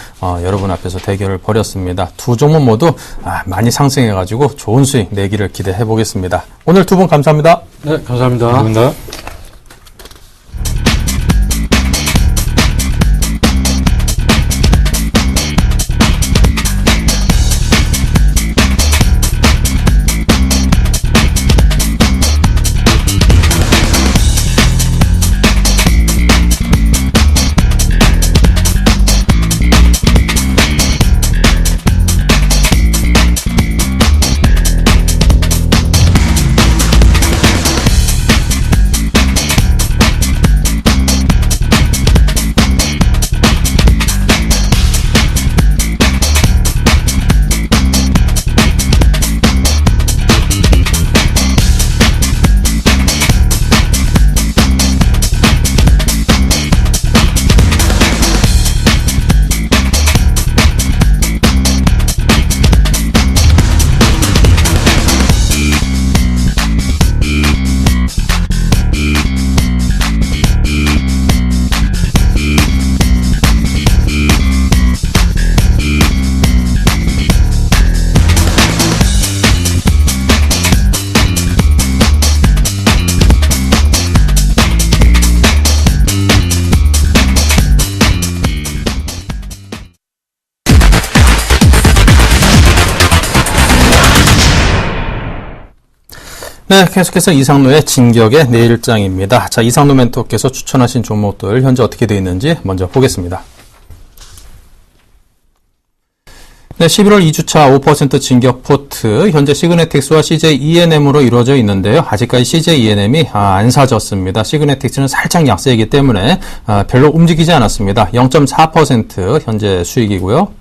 여러분 앞에서 대결을 벌였습니다. 두 종목 모두 많이 상승해가지고 좋은 수익 내기를 기대해 보겠습니다. 오늘 두 분 감사합니다. 네, 감사합니다. 감사합니다. 네, 계속해서 이상로의 진격의 내일장입니다. 자, 이상로 멘토께서 추천하신 종목들 현재 어떻게 되어 있는지 먼저 보겠습니다. 네, 11월 2주차 5% 진격 포트, 현재 시그네틱스와 CJ E&M으로 이루어져 있는데요. 아직까지 CJ E&M이 안 사졌습니다. 시그네틱스는 살짝 약세이기 때문에 별로 움직이지 않았습니다. 0.4% 현재 수익이고요.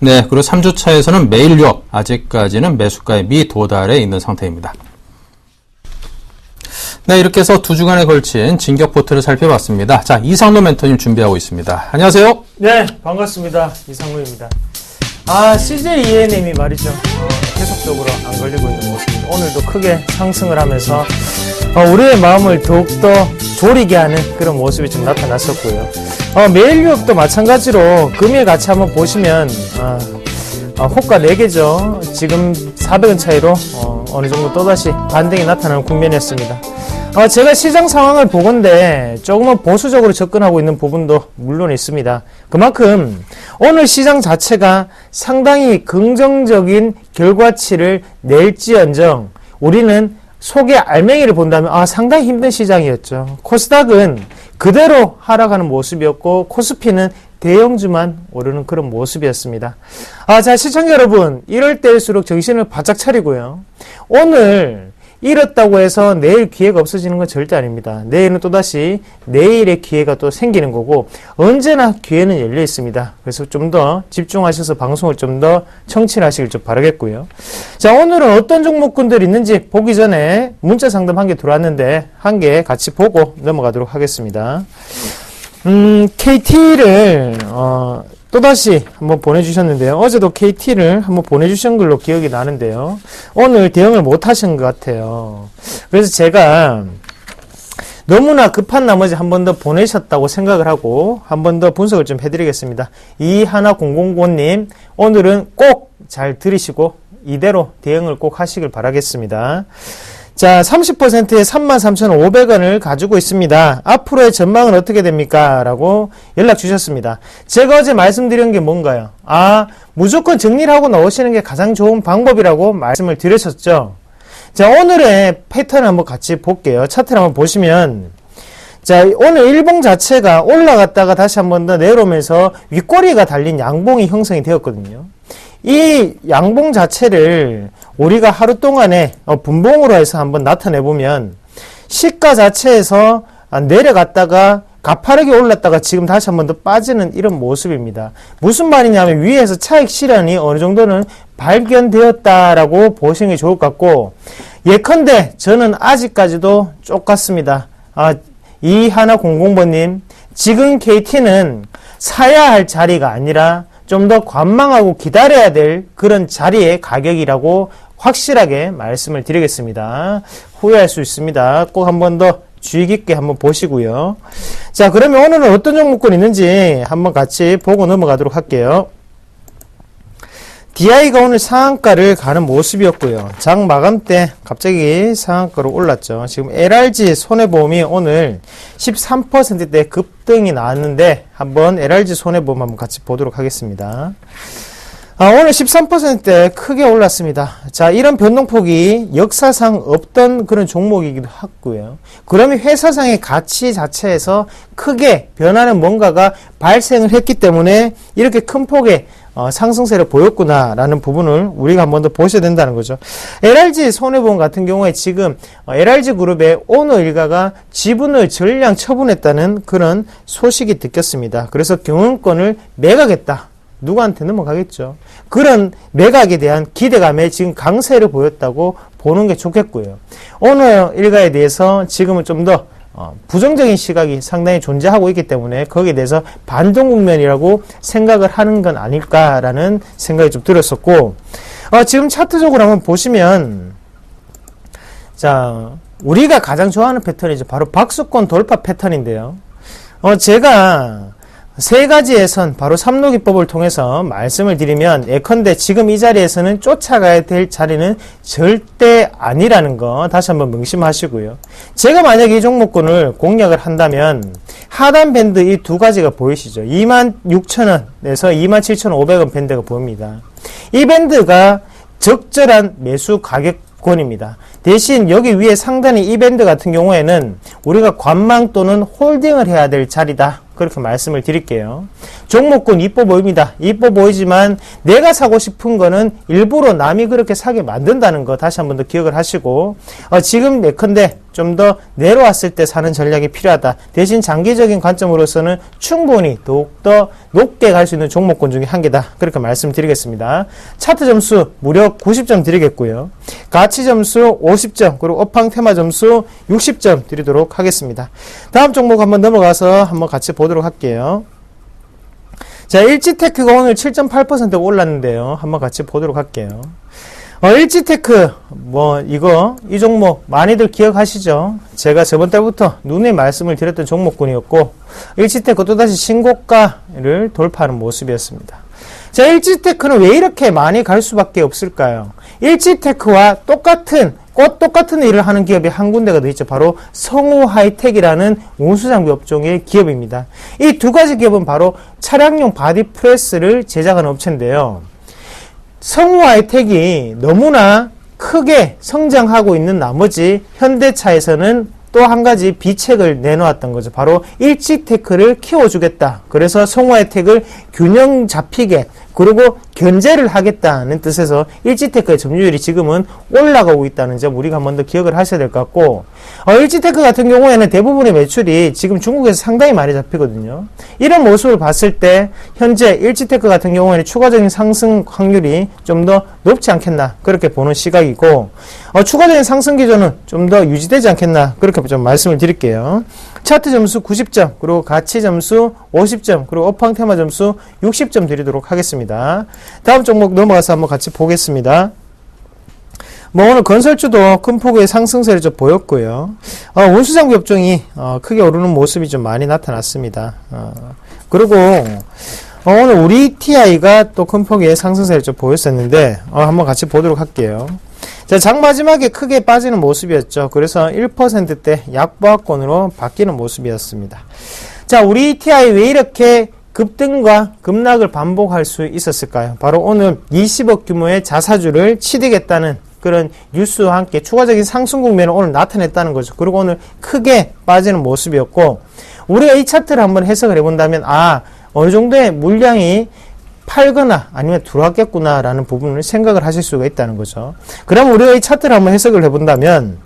네, 그리고 3주차에서는 매일 유업, 아직까지는 매수가에 미도달해 있는 상태입니다. 네, 이렇게 해서 두 주간에 걸친 진격 포트를 살펴봤습니다. 자, 이상로 멘토님 준비하고 있습니다. 안녕하세요. 네, 반갑습니다. 이상로입니다. CJ E&M이 말이죠. 계속적으로 안 걸리고 있는 모습입니다. 오늘도 크게 상승을 하면서 우리의 마음을 더욱더 졸이게 하는 그런 모습이 좀 나타났었고요. 매일 유업도 마찬가지로 금일 같이 한번 보시면 호가 4개죠. 지금 400원 차이로 어느 정도 또다시 반등이 나타나는 국면이었습니다. 제가 시장 상황을 보건대 조금은 보수적으로 접근하고 있는 부분도 물론 있습니다. 그만큼 오늘 시장 자체가 상당히 긍정적인 결과치를 낼지언정 우리는 속의 알맹이를 본다면 상당히 힘든 시장이었죠. 코스닥은 그대로 하락하는 모습이었고 코스피는 대형주만 오르는 그런 모습이었습니다. 자, 시청자 여러분, 이럴 때일수록 정신을 바짝 차리고요. 오늘 잃었다고 해서 내일 기회가 없어지는 건 절대 아닙니다. 내일은 또다시 내일의 기회가 또 생기는 거고 언제나 기회는 열려 있습니다. 그래서 좀 더 집중하셔서 방송을 좀 더 청취를 하시길 좀 바라겠고요. 자, 오늘은 어떤 종목군들이 있는지 보기 전에 문자 상담 한 개 들어왔는데 한 개 같이 보고 넘어가도록 하겠습니다. KT를 또다시 한번 보내주셨는데요. 어제도 KT를 한번 보내주신 걸로 기억이 나는데요. 오늘 대응을 못 하신 것 같아요. 그래서 제가 너무나 급한 나머지 한 번 더 보내셨다고 생각을 하고 한 번 더 분석을 좀 해드리겠습니다. 이하나009님 오늘은 꼭 잘 들으시고 이대로 대응을 꼭 하시길 바라겠습니다. 자, 30%에 33,500원을 가지고 있습니다. 앞으로의 전망은 어떻게 됩니까? 라고 연락 주셨습니다. 제가 어제 말씀드린 게 뭔가요? 무조건 정리를 하고 넣으시는 게 가장 좋은 방법이라고 말씀을 드렸었죠. 자, 오늘의 패턴을 한번 같이 볼게요. 차트를 한번 보시면, 자, 오늘 일봉 자체가 올라갔다가 다시 한번 더 내려오면서 윗꼬리가 달린 양봉이 형성이 되었거든요. 이 양봉 자체를 우리가 하루 동안에 분봉으로 해서 한번 나타내보면 시가 자체에서 내려갔다가 가파르게 올랐다가 지금 다시 한번 더 빠지는 이런 모습입니다. 무슨 말이냐면 위에서 차익 실현이 어느 정도는 발견되었다라고 보시는 게 좋을 것 같고 예컨대 저는 아직까지도 똑같습니다. 이하나00번님 지금 KT는 사야 할 자리가 아니라 좀 더 관망하고 기다려야 될 그런 자리의 가격이라고 확실하게 말씀을 드리겠습니다. 후회할 수 있습니다. 꼭 한 번 더 주의 깊게 한번 보시고요. 자, 그러면 오늘은 어떤 종목군 있는지 한번 같이 보고 넘어가도록 할게요. DI가 오늘 상한가를 가는 모습이었고요. 장 마감 때 갑자기 상한가로 올랐죠. 지금 LRG 손해보험이 오늘 13%대 급등이 나왔는데 한번 LRG 손해보험 한번 같이 보도록 하겠습니다. 오늘 13%대 크게 올랐습니다. 자, 이런 변동폭이 역사상 없던 그런 종목이기도 하고요. 그러면 회사상의 가치 자체에서 크게 변하는 뭔가가 발생을 했기 때문에 이렇게 큰 폭의 상승세를 보였구나라는 부분을 우리가 한 번 더 보셔야 된다는 거죠. LRG 손해보험 같은 경우에 지금 LRG 그룹의 오너 일가가 지분을 전량 처분했다는 그런 소식이 듣겼습니다. 그래서 경영권을 매각했다. 누구한테 넘어가겠죠. 그런 매각에 대한 기대감에 지금 강세를 보였다고 보는 게 좋겠고요. 오너 일가에 대해서 지금은 좀 더 부정적인 시각이 상당히 존재하고 있기 때문에 거기에 대해서 반동 국면이라고 생각을 하는 건 아닐까라는 생각이 좀 들었었고 지금 차트적으로 한번 보시면 자, 우리가 가장 좋아하는 패턴이죠. 바로 박수권 돌파 패턴인데요. 제가 세 가지의 선, 바로 삼로기법을 통해서 말씀을 드리면 예컨대 지금 이 자리에서는 쫓아가야 될 자리는 절대 아니라는 거 다시 한번 명심하시고요. 제가 만약에 이 종목군을 공략을 한다면 하단 밴드 이 두 가지가 보이시죠? 26,000원에서 27,500원 밴드가 보입니다. 이 밴드가 적절한 매수 가격권입니다. 대신 여기 위에 상단의 이 밴드 같은 경우에는 우리가 관망 또는 홀딩을 해야 될 자리다. 그렇게 말씀을 드릴게요. 종목군 이뻐 보입니다. 이뻐 보이지만 내가 사고 싶은 거는 일부러 남이 그렇게 사게 만든다는 거 다시 한번 더 기억을 하시고 지금 예컨대 좀 더 내려왔을 때 사는 전략이 필요하다. 대신 장기적인 관점으로서는 충분히 더욱더 높게 갈 수 있는 종목군 중에 한 개다. 그렇게 말씀드리겠습니다. 차트 점수 무려 90점 드리겠고요. 가치 점수 50점 그리고 업황 테마 점수 60점 드리도록 하겠습니다. 다음 종목 한번 넘어가서 한번 같이 보도록 할게요. 자, 일지테크가 오늘 7.8% 올랐는데요. 한번 같이 보도록 할게요. 일지테크, 이 종목 많이들 기억하시죠? 제가 저번 달부터 누누이 말씀을 드렸던 종목군이었고, 일지테크 또다시 신고가를 돌파하는 모습이었습니다. 자, 일지테크는 왜 이렇게 많이 갈 수밖에 없을까요? 일지테크와 똑같은 똑같은 일을 하는 기업이 한 군데가 더 있죠. 바로 성우하이텍이라는 운수장비 업종의 기업입니다. 이 두 가지 기업은 바로 차량용 바디 프레스를 제작하는 업체인데요. 성우하이텍이 너무나 크게 성장하고 있는 나머지 현대차에서는 또 한 가지 비책을 내놓았던 거죠. 바로 일지테크를 키워주겠다. 그래서 성우하이텍을 균형 잡히게 그리고 견제를 하겠다는 뜻에서 일지테크의 점유율이 지금은 올라가고 있다는 점 우리가 한 번 더 기억을 하셔야 될 것 같고, 일지테크 같은 경우에는 대부분의 매출이 지금 중국에서 상당히 많이 잡히거든요. 이런 모습을 봤을 때 현재 일지테크 같은 경우에는 추가적인 상승 확률이 좀 더 높지 않겠나 그렇게 보는 시각이고, 추가적인 상승 기조는 좀 더 유지되지 않겠나 그렇게 좀 말씀을 드릴게요. 차트 점수 90점, 그리고 가치 점수 50점, 그리고 업황 테마 점수 60점 드리도록 하겠습니다. 다음 종목 넘어가서 한번 같이 보겠습니다. 오늘 건설주도 큰 폭의 상승세를 좀 보였고요. 운수장비 업종이 크게 오르는 모습이 좀 많이 나타났습니다. 그리고 오늘 우리 TI가 또 큰 폭의 상승세를 좀 보였었는데 한번 같이 보도록 할게요. 자, 장 마지막에 크게 빠지는 모습이었죠. 그래서 1%대 약보합권으로 바뀌는 모습이었습니다. 자, 우리 TI 왜 이렇게 급등과 급락을 반복할 수 있었을까요? 바로 오늘 20억 규모의 자사주를 취득했다는 그런 뉴스와 함께 추가적인 상승 국면을 오늘 나타냈다는 거죠. 그리고 오늘 크게 빠지는 모습이었고, 우리가 이 차트를 한번 해석을 해본다면 어느 정도의 물량이 팔거나 아니면 들어왔겠구나 라는 부분을 생각을 하실 수가 있다는 거죠. 그럼 우리가 이 차트를 한번 해석을 해본다면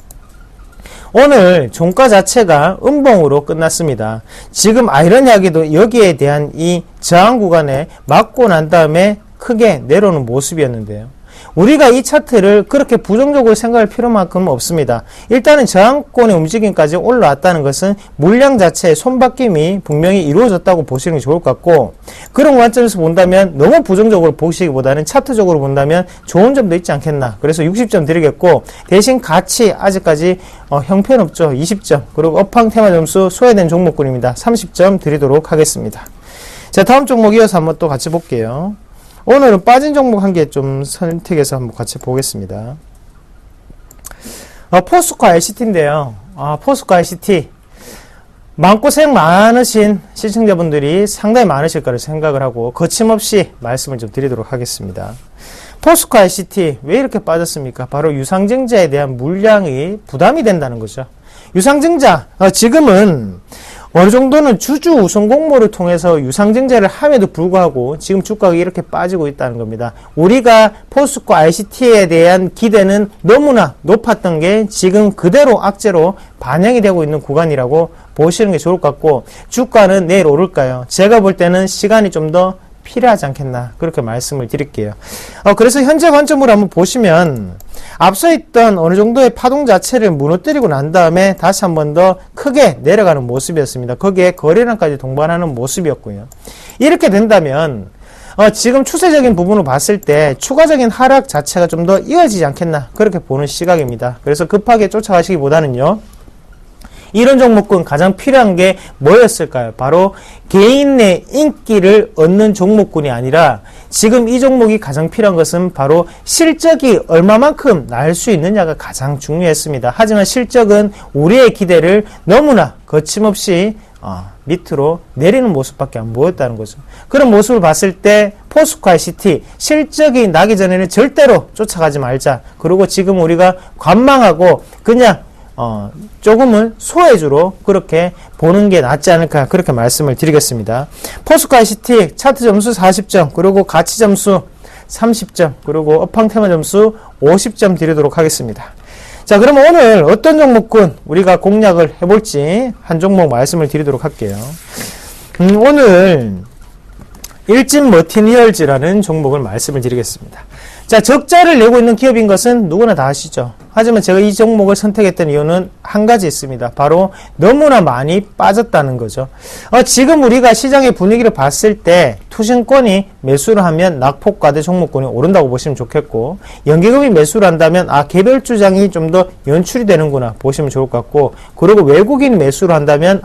오늘 종가 자체가 음봉으로 끝났습니다. 지금 아이러니하게도 여기에 대한 이 저항 구간에 맞고 난 다음에 크게 내려오는 모습이었는데요. 우리가 이 차트를 그렇게 부정적으로 생각할 필요만큼은 없습니다. 일단은 저항권의 움직임까지 올라왔다는 것은 물량 자체의 손바뀜이 분명히 이루어졌다고 보시는 게 좋을 것 같고, 그런 관점에서 본다면 너무 부정적으로 보시기보다는 차트적으로 본다면 좋은 점도 있지 않겠나. 그래서 60점 드리겠고, 대신 가치 아직까지 형편없죠. 20점. 그리고 업황 테마 점수 소외된 종목군입니다. 30점 드리도록 하겠습니다. 자, 다음 종목 이어서 한번 또 같이 볼게요. 오늘은 빠진 종목 한 개 좀 선택해서 한번 같이 보겠습니다. 포스코 ICT인데요. 포스코 ICT. 마음고생 많으신 시청자분들이 상당히 많으실 거라 생각을 하고 거침없이 말씀을 좀 드리도록 하겠습니다. 포스코 ICT 왜 이렇게 빠졌습니까? 바로 유상증자에 대한 물량이 부담이 된다는 거죠. 유상증자, 지금은 어느 정도는 주주 우선 공모를 통해서 유상증자를 함에도 불구하고 지금 주가가 이렇게 빠지고 있다는 겁니다. 우리가 포스코 ICT에 대한 기대는 너무나 높았던 게 지금 그대로 악재로 반영이 되고 있는 구간이라고 보시는 게 좋을 것 같고, 주가는 내일 오를까요? 제가 볼 때는 시간이 좀 더 필요하지 않겠나 그렇게 말씀을 드릴게요. 그래서 현재 관점으로 한번 보시면 앞서 있던 어느 정도의 파동 자체를 무너뜨리고 난 다음에 다시 한 번 더 크게 내려가는 모습이었습니다. 거기에 거래량까지 동반하는 모습이었고요. 이렇게 된다면 지금 추세적인 부분을 봤을 때 추가적인 하락 자체가 좀 더 이어지지 않겠나 그렇게 보는 시각입니다. 그래서 급하게 쫓아가시기보다는요, 이런 종목군 가장 필요한 게 뭐였을까요? 바로 개인의 인기를 얻는 종목군이 아니라 지금 이 종목이 가장 필요한 것은 바로 실적이 얼마만큼 날 수 있느냐가 가장 중요했습니다. 하지만 실적은 우리의 기대를 너무나 거침없이 밑으로 내리는 모습밖에 안 보였다는 거죠. 그런 모습을 봤을 때 포스코 ICT 실적이 나기 전에는 절대로 쫓아가지 말자. 그리고 지금 우리가 관망하고 그냥 조금은 소외주로 그렇게 보는 게 낫지 않을까 그렇게 말씀을 드리겠습니다. 포스코 ICT 차트 점수 40점, 그리고 가치 점수 30점, 그리고 업황 테마 점수 50점 드리도록 하겠습니다. 자, 그러면 오늘 어떤 종목군 우리가 공략을 해볼지 한 종목 말씀을 드리도록 할게요. 오늘 일진 머티리얼즈라는 종목을 말씀을 드리겠습니다. 자, 적자를 내고 있는 기업인 것은 누구나 다 아시죠. 하지만 제가 이 종목을 선택했던 이유는 한 가지 있습니다. 바로 너무나 많이 빠졌다는 거죠. 지금 우리가 시장의 분위기를 봤을 때 투신권이 매수를 하면 낙폭과대 종목군이 오른다고 보시면 좋겠고, 연기금이 매수를 한다면 개별 주장이 좀 더 연출이 되는구나 보시면 좋을 것 같고, 그리고 외국인 매수를 한다면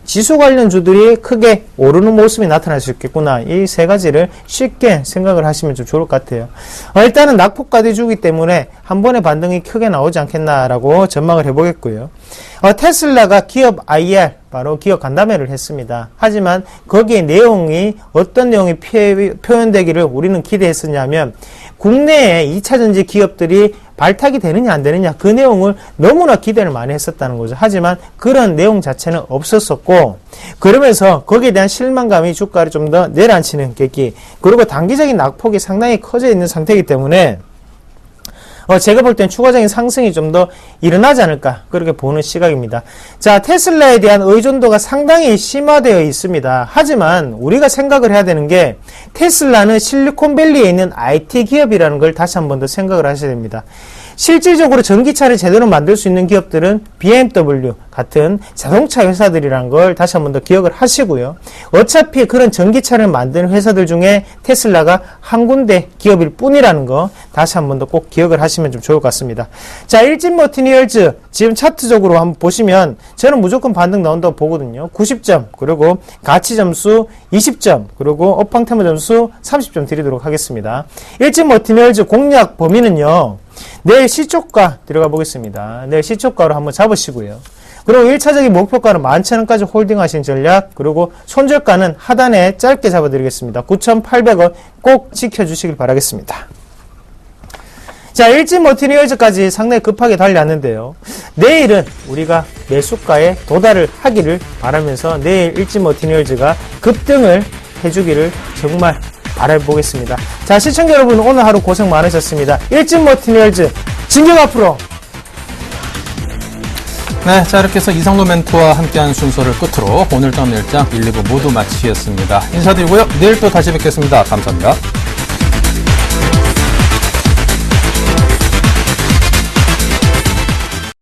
지수 관련 주들이 크게 오르는 모습이 나타날 수 있겠구나. 이 세 가지를 쉽게 생각을 하시면 좀 좋을 것 같아요. 일단은 낙폭과대주기 때문에 한 번에 반등이 크게 나오지 않겠나라고 전망을 해보겠고요. 테슬라가 기업 IR, 바로 기업 간담회를 했습니다. 하지만 거기에 내용이 어떤 내용이 표현되기를 우리는 기대했었냐면, 국내에 2차전지 기업들이 발탁이 되느냐 안 되느냐, 그 내용을 너무나 기대를 많이 했었다는 거죠. 하지만 그런 내용 자체는 없었었고, 그러면서 거기에 대한 실망감이 주가를 좀 더 내려앉히는 계기, 그리고 단기적인 낙폭이 상당히 커져 있는 상태이기 때문에 제가 볼 땐 추가적인 상승이 좀 더 일어나지 않을까, 그렇게 보는 시각입니다. 자, 테슬라에 대한 의존도가 상당히 심화되어 있습니다. 하지만 우리가 생각을 해야 되는 게, 테슬라는 실리콘밸리에 있는 IT 기업이라는 걸 다시 한 번 더 생각을 하셔야 됩니다. 실질적으로 전기차를 제대로 만들 수 있는 기업들은 BMW 같은 자동차 회사들이라는 걸 다시 한 번 더 기억을 하시고요. 어차피 그런 전기차를 만드는 회사들 중에 테슬라가 한 군데 기업일 뿐이라는 거 다시 한 번 더 꼭 기억을 하시면 좀 좋을 것 같습니다. 자, 일진머티리얼즈 지금 차트적으로 한번 보시면 저는 무조건 반등 나온다고 보거든요. 90점, 그리고 가치점수 20점, 그리고 업황테마 점수 30점 드리도록 하겠습니다. 일진머티리얼즈 공략 범위는요, 내일 시초가 들어가 보겠습니다. 내일 시초가로 한번 잡으시고요. 그리고 1차적인 목표가는 11,000원까지 홀딩하신 전략, 그리고 손절가는 하단에 짧게 잡아드리겠습니다. 9,800원 꼭 지켜주시길 바라겠습니다. 자, 일진머티리얼즈까지 상당히 급하게 달려왔는데요. 내일은 우리가 매수가에 도달을 하기를 바라면서 내일 일진머티리얼즈가 급등을 해주기를 정말 바라보겠습니다. 자, 시청자 여러분, 오늘 하루 고생 많으셨습니다. 일진머티리얼즈 진격 앞으로! 네, 자, 이렇게 해서 이상도 멘토와 함께한 순서를 끝으로 오늘 다음 일장 1, 2부 모두 마치겠습니다. 인사드리고요. 내일 또 다시 뵙겠습니다. 감사합니다.